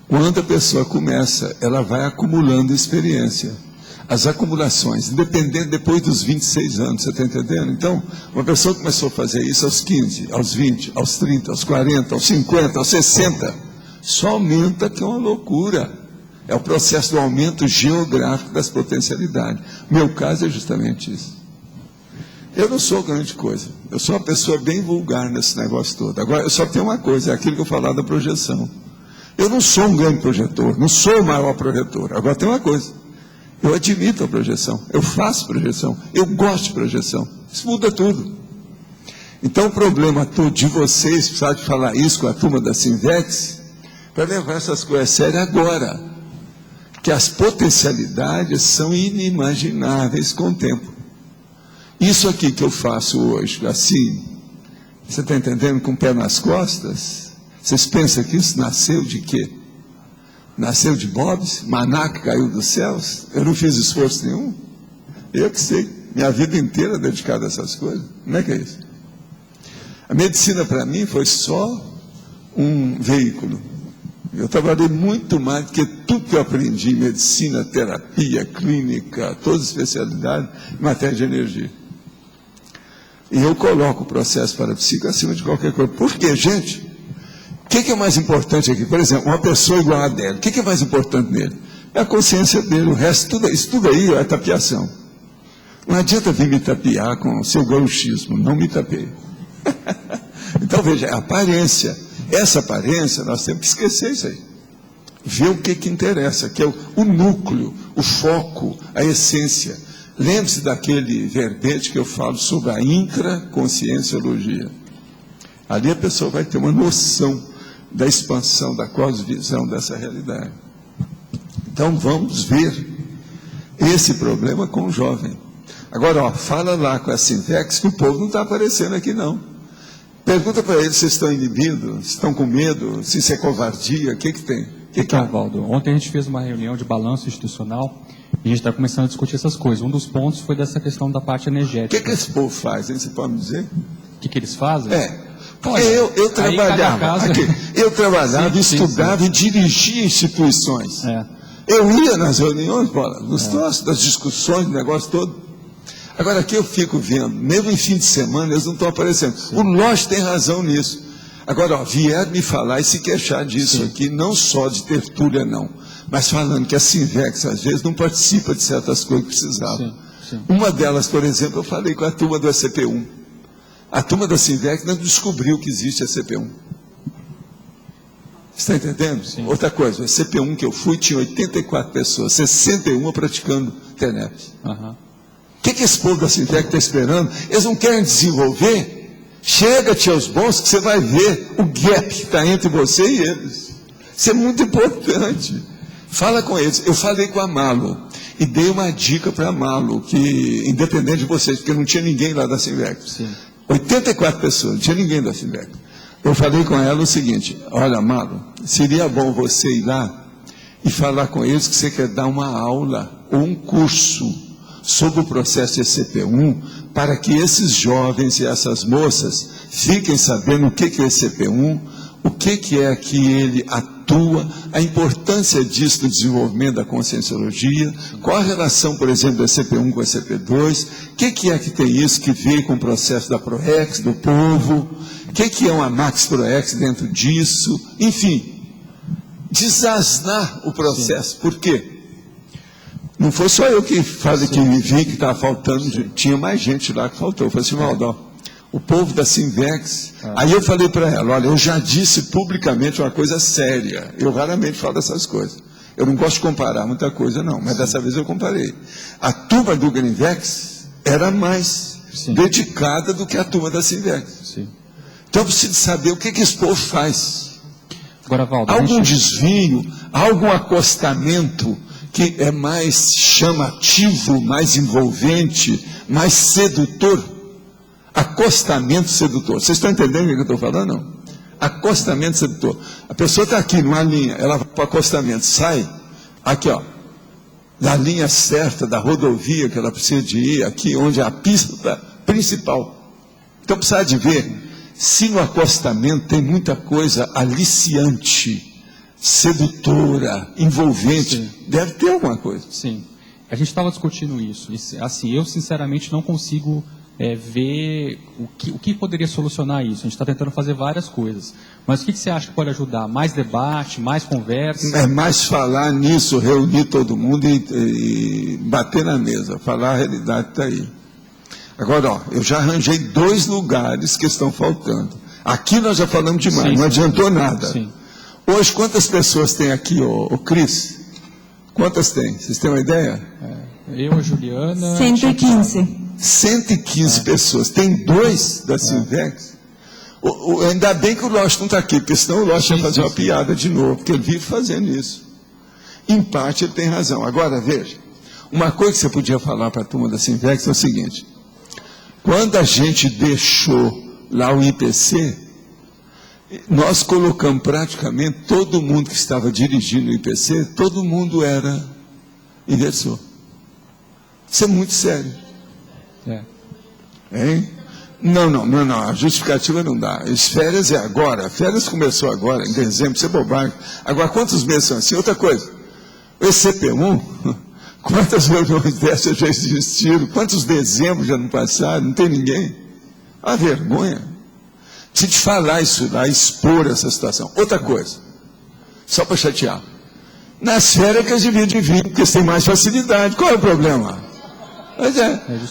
quando a pessoa começa, ela vai acumulando experiência. As acumulações, independente depois dos 26 anos, você está entendendo? Então, uma pessoa começou a fazer isso aos 15, aos 20, aos 30, aos 40, aos 50, aos 60, só aumenta, que é uma loucura. É o processo do aumento geográfico das potencialidades. Meu caso é justamente isso. Eu não sou grande coisa, eu sou uma pessoa bem vulgar nesse negócio todo. Agora, eu só tenho uma coisa, é aquilo que eu falava da projeção. Eu não sou um grande projetor, não sou o maior projetor. Agora tem uma coisa, eu admito a projeção, eu faço projeção, eu gosto de projeção. Isso muda tudo. Então o problema todo de vocês, precisar de falar isso com a turma da Simvex, para levar essas coisas a sério agora. Que as potencialidades são inimagináveis com o tempo. Isso aqui que eu faço hoje, assim, você está entendendo, com o pé nas costas? Vocês pensam que isso nasceu de quê? Nasceu de Bobs? Maná que caiu dos céus? Eu não fiz esforço nenhum? Eu que sei. Minha vida inteira dedicada a essas coisas. Como é que é isso? A medicina para mim foi só um veículo. Eu trabalhei muito mais do que tudo que eu aprendi em medicina, terapia, clínica, todas as especialidades em matéria de energia. E eu coloco o processo parapsíquico acima de qualquer coisa. Por quê, gente? O que é mais importante aqui? Por exemplo, uma pessoa igual a Adélio, o que é mais importante nele? É a consciência dele, o resto, isso tudo aí é tapiação. Não adianta vir me tapear com o seu gauchismo, não me tapeie. Então, veja, a aparência. Essa aparência, nós temos que esquecer isso aí. Ver o que interessa, que é o núcleo, o foco, a essência. Lembre-se daquele verbete que eu falo sobre a intraconscienciologia. Ali a pessoa vai ter uma noção da expansão, da cosmovisão dessa realidade. Então vamos ver esse problema com o jovem. Agora, fala lá com a Simvex que o povo não está aparecendo aqui não. Pergunta para eles se estão inibidos, se estão com medo, se isso é covardia, o que tem? Valdo, ontem a gente fez uma reunião de balanço institucional e a gente está começando a discutir essas coisas. Um dos pontos foi dessa questão da parte energética. O que esse povo faz, hein? Você pode me dizer? O que eles fazem? Porque eu trabalhava, eu trabalhava, estudava e dirigia instituições. Eu ia nas reuniões, nos troços, das discussões, do negócio todo. Agora, aqui eu fico vendo, mesmo em fim de semana, eles não estão aparecendo. O Lodge tem razão nisso. Agora, ó, vieram me falar e se queixar disso aqui, não só de tertúlia, não, mas falando que a Sinvex, às vezes, não participa de certas coisas que precisava. Uma delas, por exemplo, eu falei com a turma do SCP-1. A turma da Sinvex não descobriu que existe SCP-1. Você está entendendo? Outra coisa, o SCP-1 que eu fui tinha 84 pessoas, 61 praticando TENEPS. O que esse povo da Sinvex está esperando? Eles não querem desenvolver? Chega, tios bons, que você vai ver o gap que está entre você e eles. Isso é muito importante. Fala com eles. Eu falei com a Malo e dei uma dica para a Malo, que, independente de vocês, porque não tinha ninguém lá da Sinvex. 84 pessoas, não tinha ninguém da Sinvex. Eu falei com ela o seguinte: olha, Malo, seria bom você ir lá e falar com eles que você quer dar uma aula ou um curso sobre o processo de SCP-1, para que esses jovens e essas moças fiquem sabendo o que é SCP-1, o que é que ele atua, a importância disso no desenvolvimento da conscienciologia, qual a relação, por exemplo, do SCP-1 com o SCP-2, o que é que tem isso que vê com o processo da PROEX, do povo, o que é uma Max PROEX dentro disso, enfim, desasnar o processo. Por quê? Não foi só eu que falei que vi que estava faltando, tinha mais gente lá que faltou. Eu falei assim, Valdo, o povo da Sinvex. Aí eu falei para ela, olha, eu já disse publicamente uma coisa séria. Eu raramente falo dessas coisas. Eu não gosto de comparar muita coisa, não, mas dessa vez eu comparei. A turma do Greenvex era mais dedicada do que a turma da Sinvex. Então eu preciso saber o que esse povo faz. Agora, Valdo, algum desvio, algum acostamento que é mais chamativo, mais envolvente, mais sedutor. Acostamento sedutor. Vocês estão entendendo o que eu estou falando? Não. Acostamento sedutor. A pessoa está aqui numa linha, ela vai para o acostamento, sai, aqui ó, da linha certa, da rodovia que ela precisa de ir, aqui onde é a pista principal. Então precisa de ver se no acostamento tem muita coisa aliciante, sedutora, envolvente. Deve ter alguma coisa. Sim. A gente estava discutindo isso. Assim, eu sinceramente não consigo ver o que poderia solucionar isso. A gente está tentando fazer várias coisas. Mas o que você acha que pode ajudar? Mais debate, mais conversa? É mais falar nisso, reunir todo mundo e bater na mesa. Falar a realidade está aí. Agora, ó, eu já arranjei 2 lugares que estão faltando. Aqui nós já falamos demais, não adiantou nada. Sim. Hoje, quantas pessoas tem aqui, ô Cris? Quantas tem? Vocês têm uma ideia? Eu, a Juliana... 115. 115 pessoas. Tem 2 da Sinvex. Ainda bem que o Lost não está aqui, porque senão o Lost ia fazer uma piada de novo, porque ele vive fazendo isso. Em parte, ele tem razão. Agora, veja, uma coisa que você podia falar para a turma da Sinvex é o seguinte: quando a gente deixou lá o IPC, nós colocamos praticamente todo mundo que estava dirigindo o IPC, todo mundo era inversor. Isso é muito sério. Hein? Não, a justificativa não dá. As férias é agora, a férias começou agora, em dezembro, isso é bobagem. Agora, quantos meses são assim? Outra coisa, o ECP1, quantas reuniões dessas já existiram? Quantos dezembros já não passaram? Não tem ninguém? A vergonha. Preciso te falar isso lá, expor essa situação. Outra coisa, só para chatear. Nas férias que eles deviam de vir, porque eles têm mais facilidade. Qual é o problema? Mas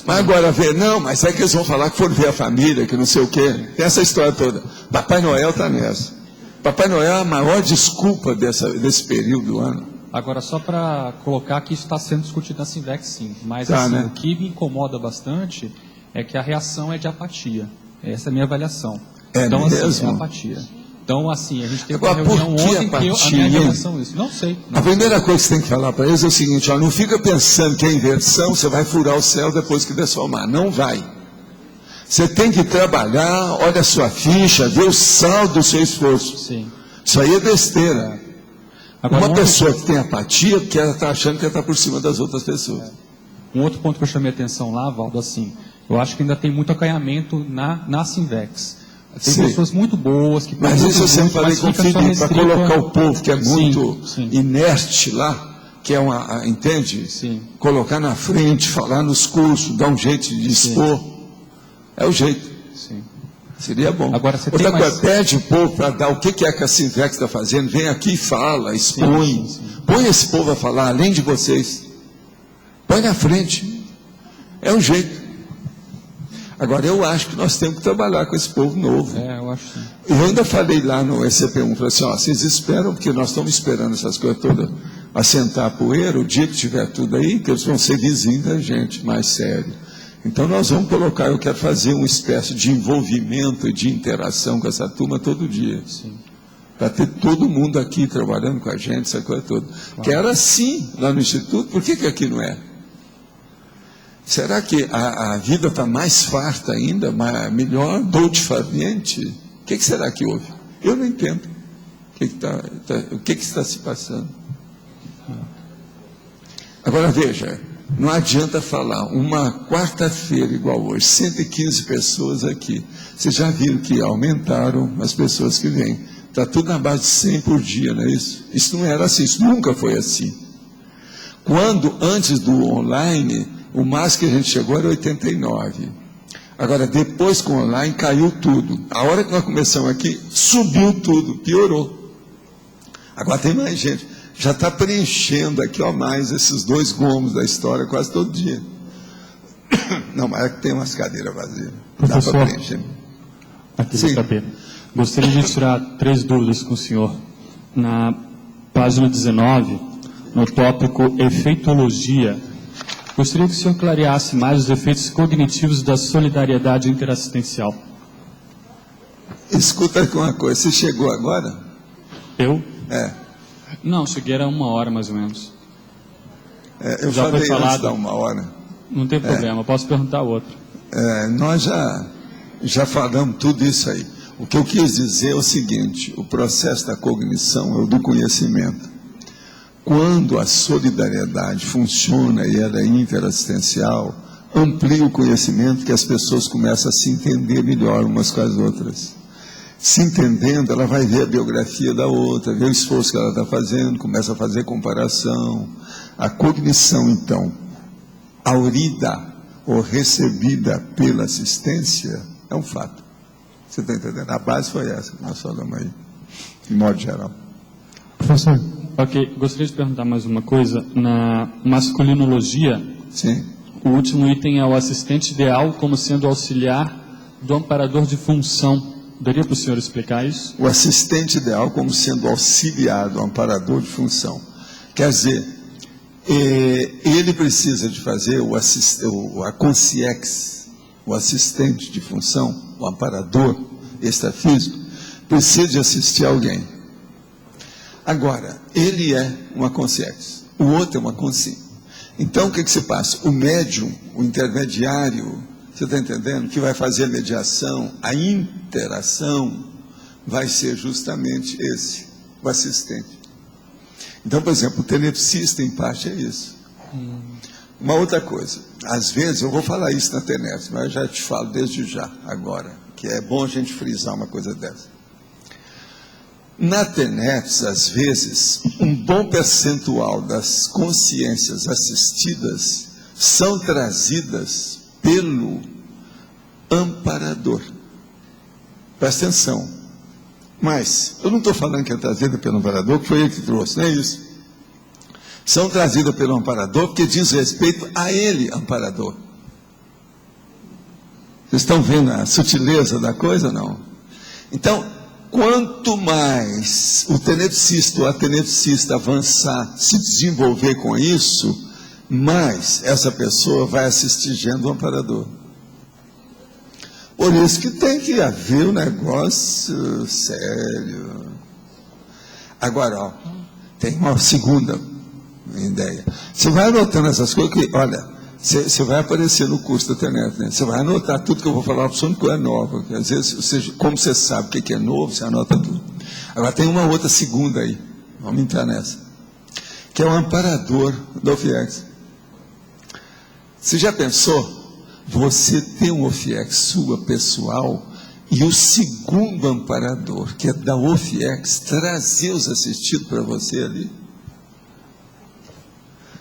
mas agora ver, não, mas é que eles vão falar que foram ver a família, que não sei o quê. Tem essa história toda. Papai Noel está nessa. Papai Noel é a maior desculpa desse período do ano. Agora, só para colocar que isso está sendo discutido na Sinvex, sim. Mas Tá, assim, né? o que me incomoda bastante é que a reação é de apatia. Essa é a minha avaliação. Então, assim, mesmo? é apatia. Então, assim, a gente teve Agora, uma reunião por que ontem que a apatia, minha hein? avaliação é isso. Não sei. A primeira coisa que você tem que falar para eles é o seguinte: ó, não fica pensando que é inversão, você vai furar o céu depois que descer o mar. Não vai. Você tem que trabalhar, olha a sua ficha, vê o saldo do seu esforço. Sim. Isso aí é besteira. Agora, uma pessoa que tem apatia, porque ela está achando que ela está por cima das outras pessoas. Um outro ponto que eu chamei a atenção lá, Valdo, assim, eu acho que ainda tem muito acanhamento na Sinvex. Tem Sim. pessoas muito boas que... Mas isso eu sempre falei com o Felipe, para colocar o povo que é muito sim. inerte lá, que é entende? Sim. Colocar na frente, falar nos cursos, dar um jeito de expor. Sim. É o jeito. Sim. Seria bom. Agora, você outra coisa, pede o povo para dar o que é que a Sinvex está fazendo, vem aqui e fala, expõe. Sim. Põe esse povo a falar, além de vocês. Põe na frente. É um jeito. Agora, eu acho que nós temos que trabalhar com esse povo novo. Eu acho sim. Eu ainda falei lá no ECP1, falei assim, vocês esperam, porque nós estamos esperando essas coisas todas assentar a poeira, o dia que tiver tudo aí, que eles vão ser vizinhos da gente, mais sério. Então, nós vamos colocar, eu quero fazer uma espécie de envolvimento e de interação com essa turma todo dia. Para ter todo mundo aqui trabalhando com a gente, essa coisa toda. Claro. Que era assim lá no Instituto, por que aqui não é? Será que a vida está mais farta ainda, melhor, dolce-farniente? O que será que houve? Eu não entendo. O que está se passando? Agora veja, não adianta falar, uma quarta-feira igual hoje, 115 pessoas aqui. Vocês já viram que aumentaram as pessoas que vêm. Está tudo na base de 100 por dia, não é isso? Isso não era assim, isso nunca foi assim. Quando, antes do online, o máximo que a gente chegou era 89. Agora, depois com o online, caiu tudo. A hora que nós começamos aqui, subiu tudo, piorou. Agora tem mais gente. Já está preenchendo aqui, mais esses 2 gomos da história quase todo dia. Não, mas é que tem umas cadeiras vazias. Professor, dá para preencher. Aqui no tapete. Gostaria de tirar 3 dúvidas com o senhor. Na página 19, no tópico efeitologia, gostaria que o senhor clareasse mais os efeitos cognitivos da solidariedade interassistencial. Escuta aqui uma coisa, você chegou agora? Eu? Não, cheguei era 1 hora mais ou menos. Eu já falei antes da 1 hora. Não tem problema, posso perguntar outra. Nós já falamos tudo isso aí. O que eu quis dizer é o seguinte, o processo da cognição é o do conhecimento. Quando a solidariedade funciona e ela é interassistencial, amplia o conhecimento que as pessoas começam a se entender melhor umas com as outras. Se entendendo, ela vai ver a biografia da outra, ver o esforço que ela está fazendo, começa a fazer comparação. A cognição, então, aurida ou recebida pela assistência, é um fato. Você está entendendo? A base foi essa que nós falamos aí, de modo geral. Professor. Ok, gostaria de perguntar mais uma coisa. Na masculinologia, sim, o último item é o assistente ideal como sendo auxiliar do amparador de função. Daria para o senhor explicar isso? O assistente ideal como sendo auxiliar do amparador de função. Quer dizer, ele precisa de fazer a consciex, o assistente de função, o amparador extrafísico, precisa de assistir alguém. Agora, ele é uma consciência, o outro é uma consciência. Então, o que se passa? O médium, o intermediário, você está entendendo? Que vai fazer a mediação, a interação, vai ser justamente esse, o assistente. Então, por exemplo, o tenepsista, em parte, é isso. Uma outra coisa, às vezes, eu vou falar isso na TENEPS, mas eu já te falo desde já, agora, que é bom a gente frisar uma coisa dessa. Na TENEPS, às vezes, um bom percentual das consciências assistidas são trazidas pelo amparador. Presta atenção. Mas, eu não estou falando que é trazida pelo amparador, que foi ele que trouxe, não é isso. São trazidas pelo amparador porque diz respeito a ele, amparador. Vocês estão vendo a sutileza da coisa ou não? Então, quanto mais o tenepsista ou a tenepsista avançar, se desenvolver com isso, mais essa pessoa vai assistindo o amparador. Por isso que tem que haver um negócio sério. Agora, tem uma segunda ideia. Você vai anotando essas coisas que, olha, você vai aparecer no curso da TENEPS, né? Você vai anotar tudo que eu vou falar para você, que é novo. Às vezes, como você sabe o que é novo, você anota tudo. Agora tem uma outra segunda aí, vamos entrar nessa, que é o amparador da OFIEX. Você já pensou? Você tem um OFIEX sua pessoal e o segundo amparador, que é da OFIEX, trazer os assistidos para você ali?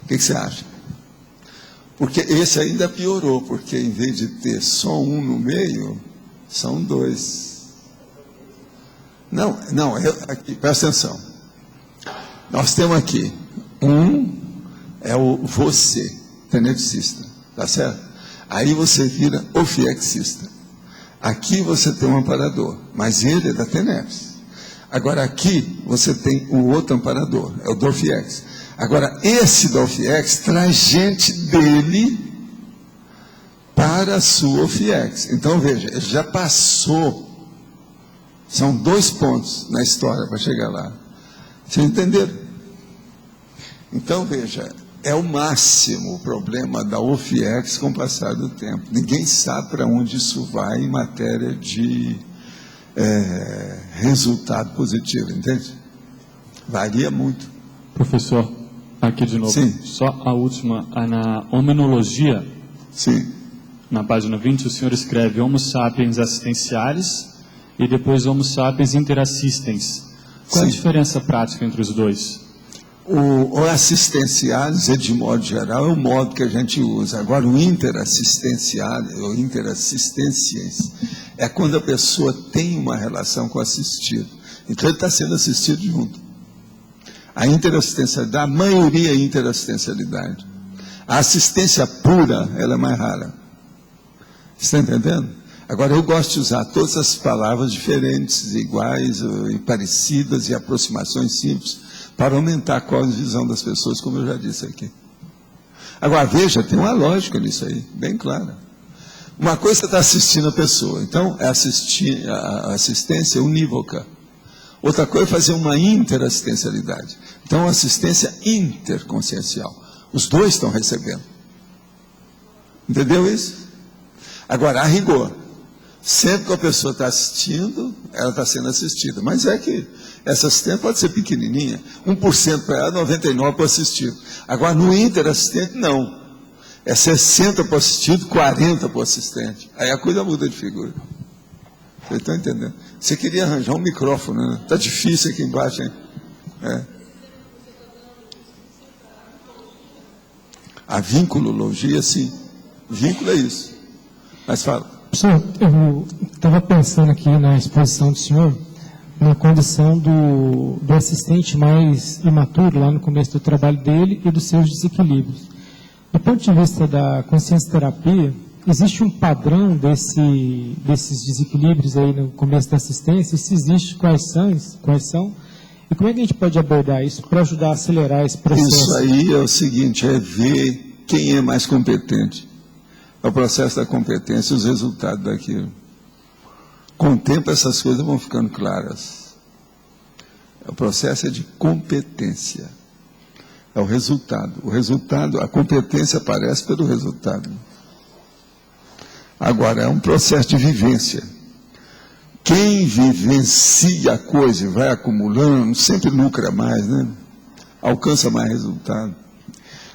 O que você acha? Porque esse ainda piorou, porque em vez de ter só um no meio, são dois. Não, aqui, presta atenção. Nós temos aqui, um é o você, tenepsista, tá certo? Aí você vira ofiexista. Aqui você tem um amparador, mas ele é da Teneps. Agora aqui você tem o outro amparador, é o Dorfiex. Agora esse Dorfiex traz gente dele para a sua Ofiex. Então veja, ele já passou. São 2 pontos na história para chegar lá. Vocês entenderam? Então veja, é o máximo o problema da Ofiex com o passar do tempo. Ninguém sabe para onde isso vai em matéria de resultado positivo, entende? Varia muito. Professor, aqui de novo. Sim. Só a última, na hominologia. Sim. Na página 20, o senhor escreve Homo sapiens assistencialis e depois Homo sapiens interassistens. Qual a diferença prática entre os dois? O assistencialis, de modo geral, é o modo que a gente usa. Agora, o interassistencialis, ou interassistências, é quando a pessoa tem uma relação com o assistido. Então, ele está sendo assistido junto. A interassistencialidade, a maioria é interassistencialidade. A assistência pura, ela é mais rara. Está entendendo? Agora, eu gosto de usar todas as palavras diferentes, iguais e parecidas, e aproximações simples, para aumentar a cosmovisão das pessoas, como eu já disse aqui. Agora, veja, tem uma lógica nisso aí, bem clara. Uma coisa está assistindo a pessoa, então é assistir a assistência unívoca. Outra coisa é fazer uma interassistencialidade. Então, assistência interconsciencial. Os dois estão recebendo. Entendeu isso? Agora, a rigor, sempre que a pessoa está assistindo, ela está sendo assistida. Mas é que essa assistente pode ser pequenininha. 1% para ela, 99% para o assistido. Agora, no interassistente, não. É 60% para o assistido, 40% para o assistente. Aí a coisa muda de figura. Vocês estão entendendo? Você queria arranjar um microfone, né? Está difícil aqui embaixo, hein? A vinculologia, sim. Vínculo é isso. Mas fala. Professor, eu estava pensando aqui na exposição do senhor, na condição do assistente mais imaturo, lá no começo do trabalho dele, e dos seus desequilíbrios. Do ponto de vista da consciência terapia, existe um padrão desses desequilíbrios aí no começo da assistência? E se existe, quais são? E como é que a gente pode abordar isso para ajudar a acelerar esse processo? Isso aí é o seguinte, é ver quem é mais competente. É o processo da competência e os resultados daquilo. Com o tempo essas coisas vão ficando claras. O processo é de competência. É o resultado. O resultado, a competência aparece pelo resultado. Agora, é um processo de vivência. Quem vivencia a coisa e vai acumulando, sempre lucra mais, né? Alcança mais resultado.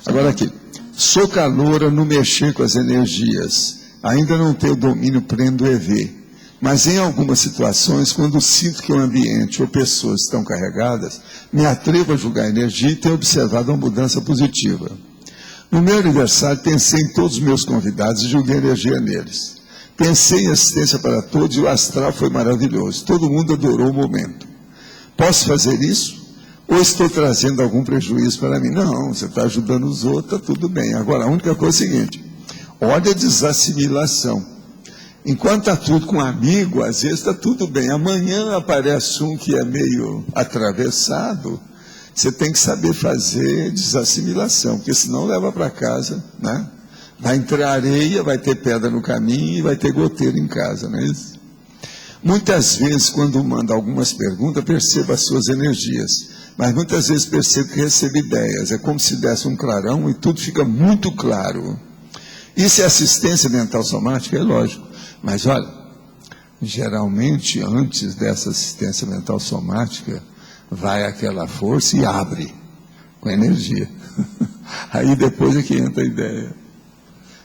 Agora aqui, sou caloura no mexer com as energias. Ainda não tenho domínio pleno do EV. Mas em algumas situações, quando sinto que o ambiente ou pessoas estão carregadas, me atrevo a julgar a energia e tenho observado uma mudança positiva. No meu aniversário, pensei em todos os meus convidados e julguei a energia neles. Pensei em assistência para todos e o astral foi maravilhoso. Todo mundo adorou o momento. Posso fazer isso? Ou estou trazendo algum prejuízo para mim? Não, você está ajudando os outros, está tudo bem. Agora, a única coisa é a seguinte, olha a desassimilação. Enquanto está tudo com um amigo, às vezes está tudo bem. Amanhã aparece um que é meio atravessado, você tem que saber fazer desassimilação, porque senão leva para casa, né? Vai entrar areia, vai ter pedra no caminho e vai ter goteiro em casa, não é isso? Muitas vezes, quando manda algumas perguntas, percebo as suas energias, mas muitas vezes percebo que recebo ideias. É como se desse um clarão e tudo fica muito claro. Isso é assistência mental somática? É lógico. Mas olha, geralmente antes dessa assistência mental somática, vai aquela força e abre com energia. Aí depois é que entra a ideia.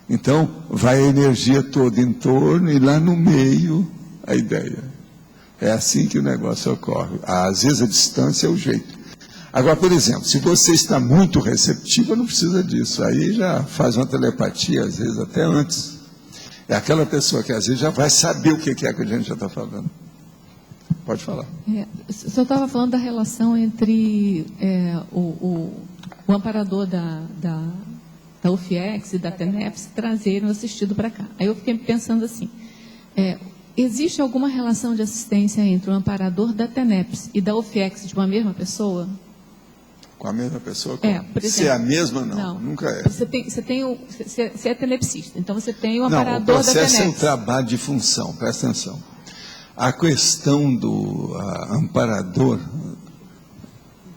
Então, vai a energia toda em torno e lá no meio a ideia. É assim que o negócio ocorre. Às vezes a distância é o jeito. Agora, por exemplo, se você está muito receptivo, não precisa disso. Aí já faz uma telepatia, às vezes até antes. É aquela pessoa que às vezes já vai saber o que é que a gente já está falando. Pode falar. O senhor estava falando da relação entre o amparador da UFIEX e da TENEPS trazerem o assistido para cá. Aí eu fiquei pensando assim, existe alguma relação de assistência entre o amparador da TENEPS e da UFIEX de uma mesma pessoa? Com a mesma pessoa? Por exemplo, se é a mesma, não. Nunca é. Você é tenepsista, então você tem o amparador da TENEPS. Não, o processo é um trabalho de função, presta atenção. A questão do amparador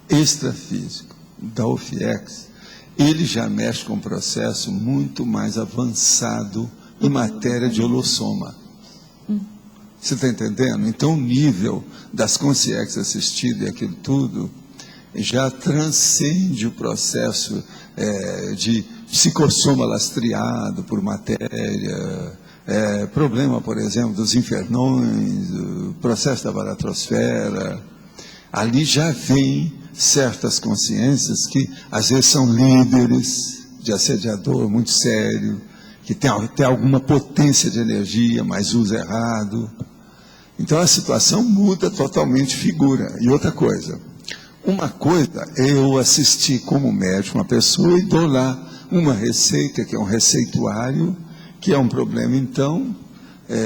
extrafísico da UFIEX, ele já mexe com um processo muito mais avançado em matéria de holossoma. Você está entendendo? Então, o nível das consciências assistidas e aquilo tudo já transcende o processo de psicossoma lastreado por matéria, problema, por exemplo, dos infernões, o processo da baratrosfera. Ali já vem certas consciências que às vezes são líderes de assediador muito sério, que tem alguma potência de energia, mas usa errado. Então a situação muda totalmente de figura. E outra coisa, uma coisa é eu assistir como médico uma pessoa e dou lá uma receita, que é um receituário, que é um problema, então,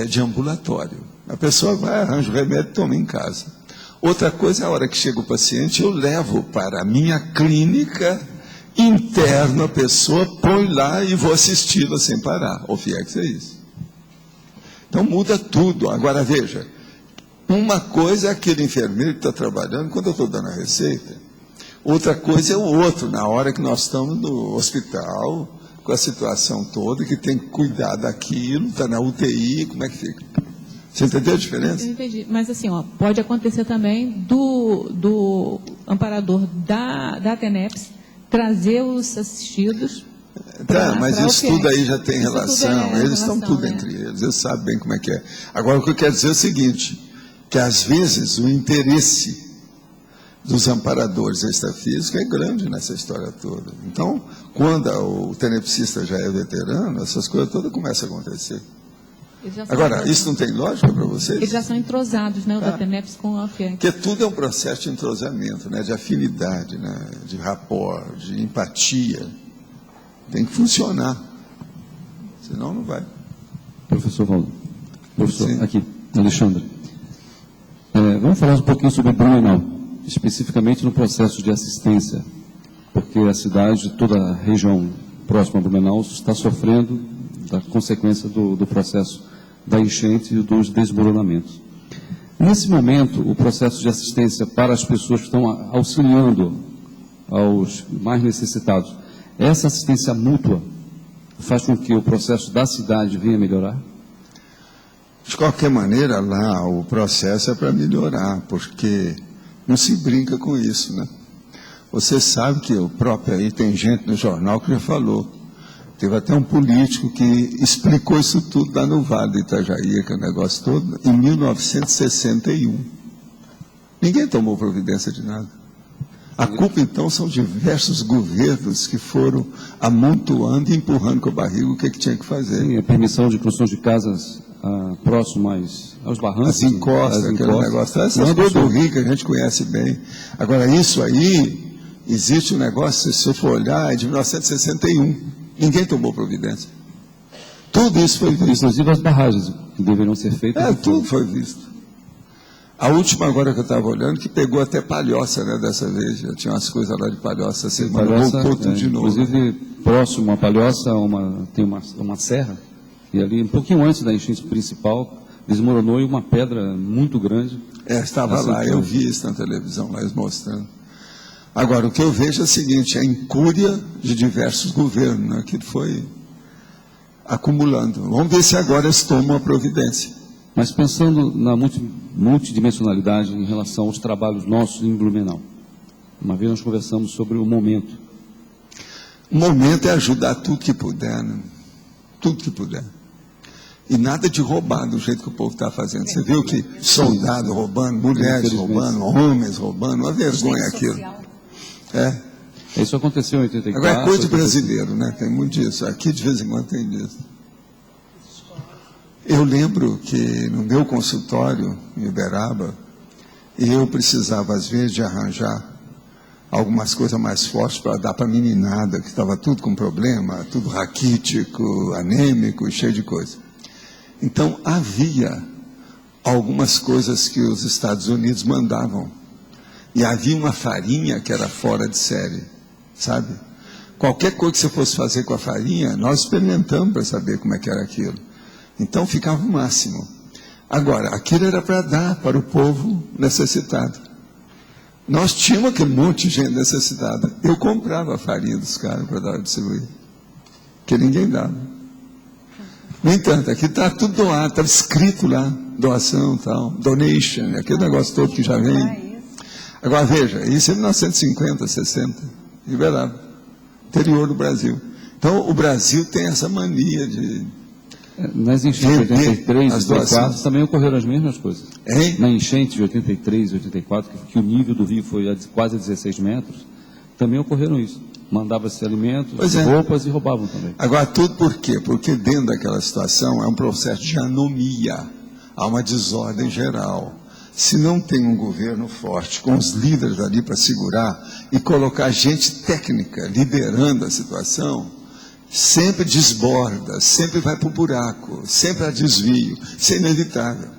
de ambulatório. A pessoa vai, arranja o remédio e toma em casa. Outra coisa é a hora que chega o paciente, eu levo para a minha clínica interna, a pessoa põe lá e vou assisti-la sem parar. O FIEX é isso. Então muda tudo. Agora veja, uma coisa é aquele enfermeiro que está trabalhando quando eu estou dando a receita. Outra coisa é o outro, na hora que nós estamos no hospital, com a situação toda, que tem que cuidar daquilo, está na UTI, como é que fica? Você entendeu a diferença? Eu entendi. Mas assim, pode acontecer também do amparador da TENEPS trazer os assistidos. Mas isso tudo aí já tem relação, eles estão tudo entre eles sabem bem como é que é. Agora, o que eu quero dizer é o seguinte, que às vezes o interesse dos amparadores extrafísicos é grande nessa história toda. Então, quando o tenepsista já é veterano, essas coisas todas começam a acontecer. Agora, isso não tem lógica para vocês? Eles já são entrosados, né, o da TENEPS com a UFIEX. Porque tudo é um processo de entrosamento, né, de afinidade, né, de rapport, de empatia. Tem que funcionar. Senão não vai. Professor Valdo. Professor, aqui, Alexandre. Vamos falar um pouquinho sobre Blumenau, especificamente no processo de assistência, porque a cidade, toda a região próxima a Blumenau, está sofrendo da consequência do processo da enchente e dos desmoronamentos. Nesse momento, o processo de assistência para as pessoas que estão auxiliando aos mais necessitados, essa assistência mútua faz com que o processo da cidade venha melhorar? De qualquer maneira, lá o processo é para melhorar, porque não se brinca com isso, né? Você sabe que o próprio aí tem gente no jornal que já falou. Teve até um político que explicou isso tudo lá no Vale do Itajaí, aquele negócio todo, em 1961. Ninguém tomou providência de nada. A culpa, então, são diversos governos que foram amontoando e empurrando com a barriga o que tinha que fazer. Sim, a permissão de construção de casas próximas aos barrancos. As encostas, aquele negócio. Essas coisas do Rio que a gente conhece bem. Agora, isso aí, existe um negócio, se você for olhar, é de 1961. Ninguém tomou providência. Tudo isso foi visto. Inclusive as barragens que deveriam ser feitas. Tudo foi visto. A última agora que eu estava olhando, que pegou até Palhoça, né, dessa vez. Já tinha umas coisas lá de Palhoça, semana voltou tudo de novo. Inclusive, próximo a Palhoça, tem uma serra, e ali, um pouquinho antes da enchente principal, desmoronou e uma pedra muito grande. Estava lá, eu vi isso na televisão, lá eles mostrando. Agora, o que eu vejo é o seguinte, a incúria de diversos governos, né, que foi acumulando. Vamos ver se agora eles tomam a providência. Mas pensando na multidimensionalidade em relação aos trabalhos nossos em Blumenau, uma vez nós conversamos sobre o momento. O momento é ajudar tudo que puder, né? Tudo que puder. E nada de roubar do jeito que o povo está fazendo. Você viu que soldado roubando, mulheres roubando, homens roubando, uma vergonha aquilo. Isso aconteceu em 84. Agora é coisa de brasileiro, né? Tem muito disso. Aqui de vez em quando tem disso. Eu lembro que no meu consultório em Uberaba, eu precisava às vezes de arranjar algumas coisas mais fortes para dar para a meninada, que estava tudo com problema, tudo raquítico, anêmico, cheio de coisa. Então havia algumas coisas que os Estados Unidos mandavam. E havia uma farinha que era fora de série, sabe? Qualquer coisa que você fosse fazer com a farinha, nós experimentamos para saber como é que era aquilo. Então ficava o máximo. Agora, aquilo era para dar para o povo necessitado. Nós tínhamos aquele monte de gente necessitada. Eu comprava a farinha dos caras para dar a distribuir. Que ninguém dava. No entanto, aqui está tudo doado, estava escrito lá, doação, tal, donation, aquele negócio todo que já vem. Agora veja, isso é 1950, 60, liberado, interior do Brasil. Então o Brasil tem essa mania de... Nas enchentes de 83 e 84 também ocorreram as mesmas coisas. Na enchente de 83 e 84, que o nível do rio foi a quase 16 metros, também ocorreram isso. Mandava-se alimentos, roupas e roubavam também. Agora, tudo por quê? Porque dentro daquela situação é um processo de anomia, há uma desordem geral. Se não tem um governo forte, com os líderes ali para segurar e colocar gente técnica liderando a situação, sempre desborda, sempre vai para o buraco, sempre há desvio, isso é inevitável.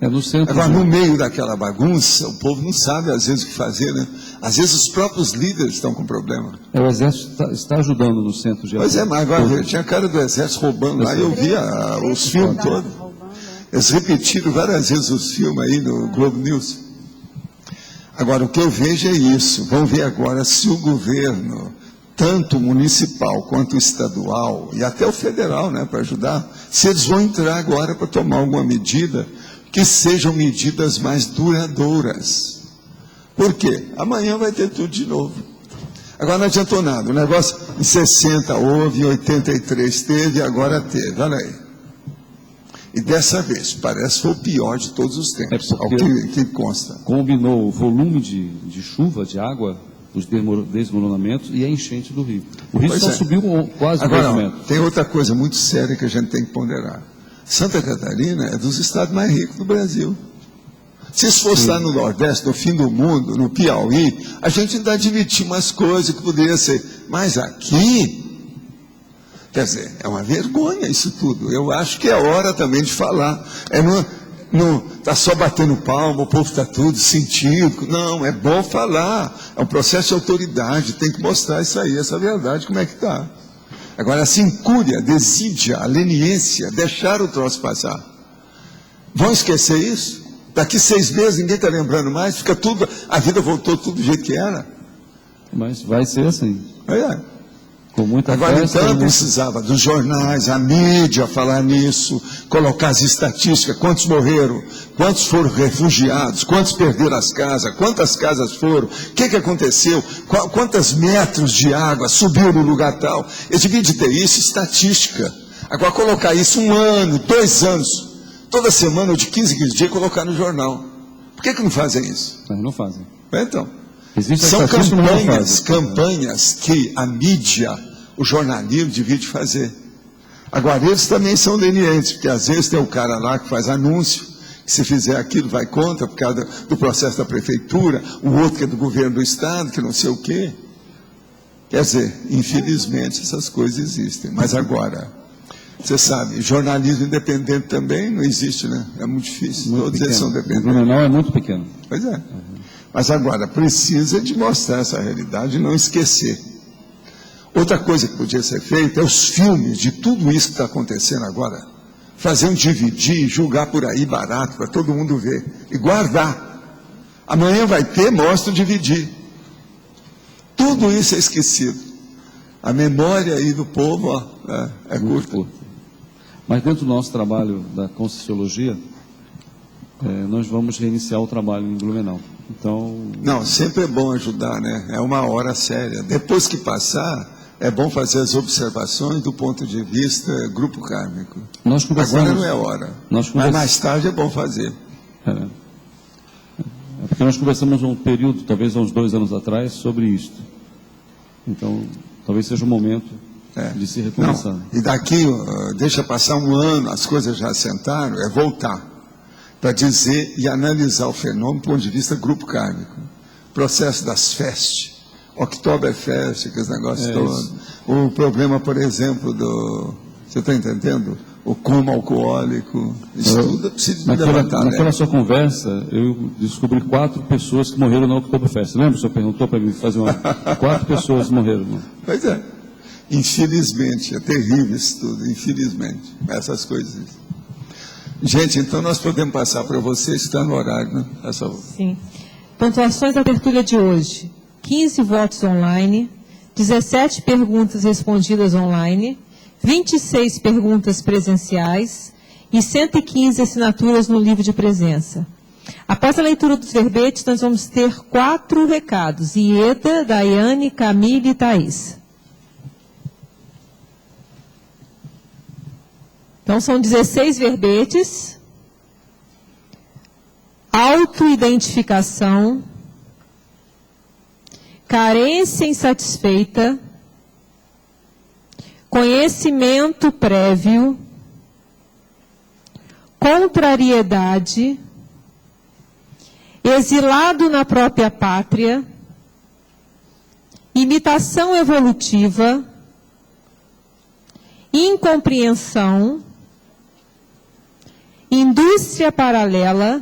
Agora, no meio daquela bagunça, o povo não sabe às vezes o que fazer, né? Às vezes os próprios líderes estão com problema. O Exército está ajudando no centro de... Pois é, mas agora tinha cara do Exército roubando lá, eu via os filmes todos. Eles repetiram várias vezes os filmes aí no Globo News. Agora, o que eu vejo é isso. Vamos ver agora se o governo, tanto municipal quanto estadual, e até o federal, né, para ajudar, se eles vão entrar agora para tomar alguma medida, que sejam medidas mais duradouras. Por quê? Amanhã vai ter tudo de novo. Agora não adiantou nada. O negócio em 60 houve, em 83 teve, agora teve. Olha aí. E dessa vez, parece que foi o pior de todos os tempos, ao que consta. Combinou o volume de chuva, de água, os desmoronamentos e a enchente do rio. O rio só subiu quase 2 metros. Tem outra coisa muito séria que a gente tem que ponderar. Santa Catarina é dos estados mais ricos do Brasil. Se isso fosse lá no Nordeste, no fim do mundo, no Piauí, a gente ainda admitia umas coisas que poderia ser. Mas aqui, quer dizer, é uma vergonha isso tudo. Eu acho que é hora também de falar. Não está só batendo palma, o povo está tudo sentindo. Não, é bom falar. É um processo de autoridade, tem que mostrar isso aí, essa verdade, como é que está. Agora, essa incúria, desídia, a leniência, deixar o troço passar. Vão esquecer isso? Daqui 6 meses ninguém está lembrando mais, fica tudo, a vida voltou tudo do jeito que era. Mas vai ser assim. Com muita Agora, festa, então, precisava dos jornais, a mídia falar nisso, colocar as estatísticas, quantos morreram, quantos foram refugiados, quantos perderam as casas, quantas casas foram, o que aconteceu, quantos metros de água subiu no lugar tal. Eu devia de ter isso, estatística. Agora, colocar isso 1 ano, 2 anos, toda semana ou de 15 dias, colocar no jornal. Por que não fazem isso? Não fazem. Então, são campanhas que a mídia, o jornalismo divide fazer. Agora, eles também são lenientes, porque às vezes tem o cara lá que faz anúncio, que se fizer aquilo vai contra, por causa do processo da prefeitura, o outro que é do governo do estado, que não sei o quê. Quer dizer, infelizmente essas coisas existem. Mas agora, você sabe, jornalismo independente também não existe, né? É muito difícil, todos eles são dependentes. O Blumenau é muito pequeno. Pois é. Mas agora, precisa de mostrar essa realidade e não esquecer. Outra coisa que podia ser feita é os filmes de tudo isso que está acontecendo agora. Fazer um DVD, julgar por aí barato, para todo mundo ver. E guardar. Amanhã vai ter, mostra o DVD. Tudo isso é esquecido. A memória aí do povo é curta. Mas dentro do nosso trabalho da Conscienciologia, nós vamos reiniciar o trabalho em Blumenau. Então... Não, sempre é bom ajudar, né? É uma hora séria. Depois que passar, é bom fazer as observações do ponto de vista grupo kármico. Agora não é hora. Mas mais tarde é bom fazer. É porque nós conversamos um período, talvez há uns 2 anos atrás, sobre isto. Então, talvez seja o momento de se recomeçar. Não, e daqui, deixa passar um ano, as coisas já assentaram, é voltar para dizer e analisar o fenômeno do ponto de vista grupo kármico. Processo das festas, Oktoberfest, aqueles negócios todos. O problema, por exemplo, você está entendendo? O coma alcoólico, isso tudo precisa levantar. Naquela sua conversa, eu descobri 4 pessoas que morreram na Oktoberfest. Lembra? O senhor perguntou para mim fazer 4 pessoas morreram. Não? Pois é. Infelizmente, é terrível isso tudo, infelizmente. Essas coisas. Gente, então nós podemos passar para vocês, está no horário, né? Sim. Pontuações da tertúlia de hoje. 15 votos online, 17 perguntas respondidas online, 26 perguntas presenciais e 115 assinaturas no livro de presença. Após a leitura dos verbetes, nós vamos ter 4 recados. Ieda, Daiane, Camille e Thaís. Então, são 16 verbetes. Autoidentificação. Carência insatisfeita. Conhecimento prévio. Contrariedade. Exilado na própria pátria. Imitação evolutiva. Incompreensão. Indústria paralela.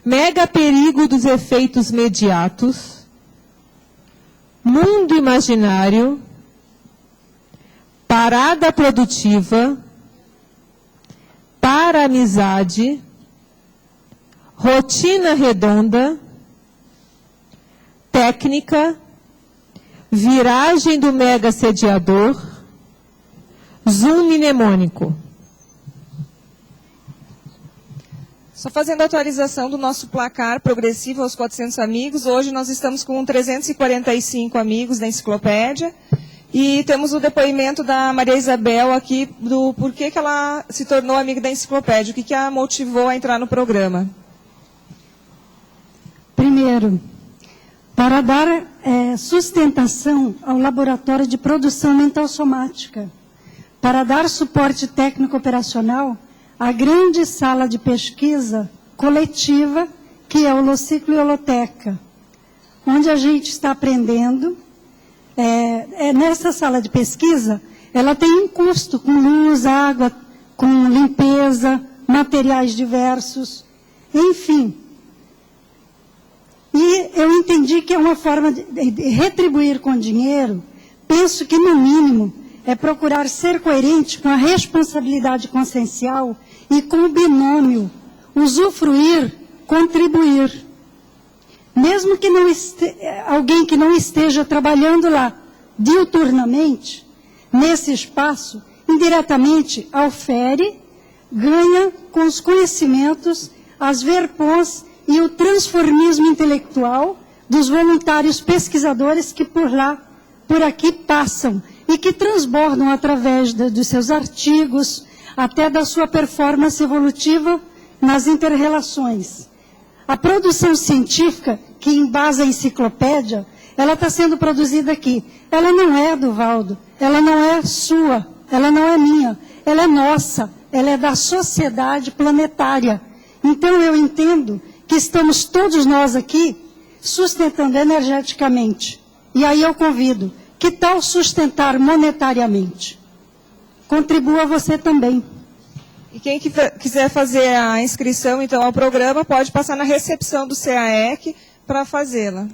Mega perigo dos efeitos mediatos. Mundo imaginário. Parada produtiva. Para amizade. Rotina redonda. Técnica. Viragem do mega sediador. Zoom mnemônico. Só fazendo a atualização do nosso placar progressivo aos 400 amigos. Hoje nós estamos com 345 amigos da enciclopédia. E temos o depoimento da Maria Isabel aqui do porquê que ela se tornou amiga da enciclopédia. O que a motivou a entrar no programa? Primeiro, para dar sustentação ao laboratório de produção mental somática. Para dar suporte técnico operacional a grande sala de pesquisa coletiva, que é o Holociclo e Holoteca, onde a gente está aprendendo. Nessa sala de pesquisa, ela tem um custo com luz, água, com limpeza, materiais diversos, enfim. E eu entendi que é uma forma de retribuir com dinheiro. Penso que, no mínimo, é procurar ser coerente com a responsabilidade consciencial e com o binômio usufruir, contribuir. Mesmo que alguém que não esteja trabalhando lá diuturnamente, nesse espaço, indiretamente aufere, ganha com os conhecimentos, as verpons e o transformismo intelectual dos voluntários pesquisadores que por aqui passam e que transbordam através dos seus artigos, até da sua performance evolutiva nas inter-relações. A produção científica, que embasa a enciclopédia, ela está sendo produzida aqui. Ela não é do Valdo, ela não é sua, ela não é minha, ela é nossa, ela é da sociedade planetária. Então eu entendo que estamos todos nós aqui sustentando energeticamente. E aí eu convido, que tal sustentar monetariamente? Contribua você também. E quem quiser fazer a inscrição, então, ao programa, pode passar na recepção do CAEC para fazê-la.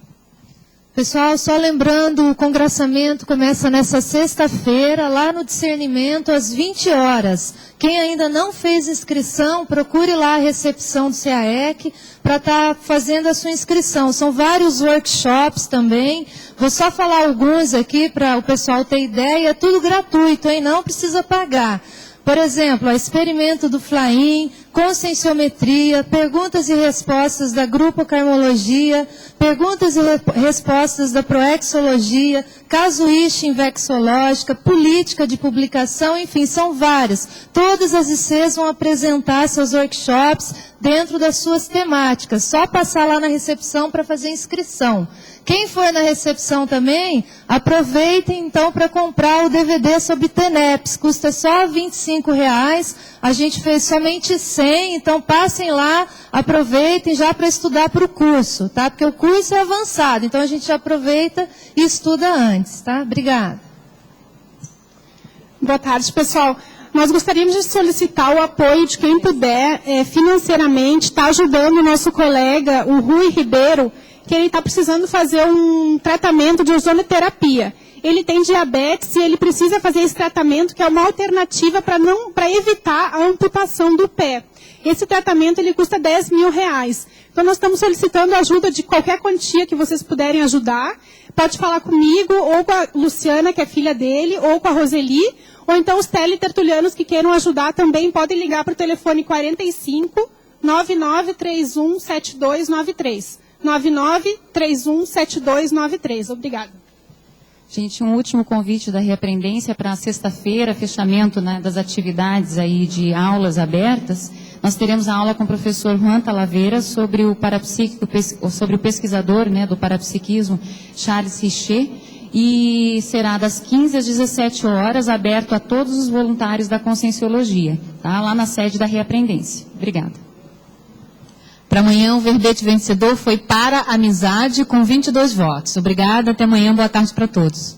Pessoal, só lembrando, o congraçamento começa nessa sexta-feira, lá no Discernimento, às 20 horas. Quem ainda não fez inscrição, procure lá a recepção do CAEC para estar fazendo a sua inscrição. São vários workshops também. Vou só falar alguns aqui para o pessoal ter ideia. É tudo gratuito, hein? Não precisa pagar. Por exemplo, experimento do Flaim, conscienciometria, perguntas e respostas da Grupo Carmologia, perguntas e respostas da Proexologia, casuística vexológica, política de publicação, enfim, são várias. Todas as ICs vão apresentar seus workshops dentro das suas temáticas. Só passar lá na recepção para fazer inscrição. Quem for na recepção também, aproveitem então para comprar o DVD sobre TENEPS. Custa só R$ 25,00. A gente fez somente 100, então passem lá, aproveitem já para estudar para o curso, tá? Porque o curso é avançado, então a gente já aproveita e estuda antes, tá? Obrigada. Boa tarde, pessoal. Nós gostaríamos de solicitar o apoio de quem puder financeiramente, está ajudando o nosso colega, o Rui Ribeiro, que ele está precisando fazer um tratamento de ozonoterapia. Ele tem diabetes e ele precisa fazer esse tratamento, que é uma alternativa para evitar a amputação do pé. Esse tratamento ele custa R$ 10.000. Então nós estamos solicitando a ajuda de qualquer quantia que vocês puderem ajudar. Pode falar comigo, ou com a Luciana, que é filha dele, ou com a Roseli, ou então os teletertulianos que queiram ajudar também podem ligar para o telefone 45 9931 7293. 9931 7293. Obrigada. Gente, um último convite da Reaprendência para sexta-feira, fechamento, né, das atividades aí de aulas abertas. Nós teremos a aula com o professor Juan Talavera sobre o parapsíquico, sobre o pesquisador, né, do parapsiquismo, Charles Richer, e será das 15 às 17 horas, aberto a todos os voluntários da Conscienciologia, tá? Lá na sede da Reaprendência. Obrigada. Para amanhã, o verbete vencedor foi para a amizade, com 22 votos. Obrigada, até amanhã, boa tarde para todos.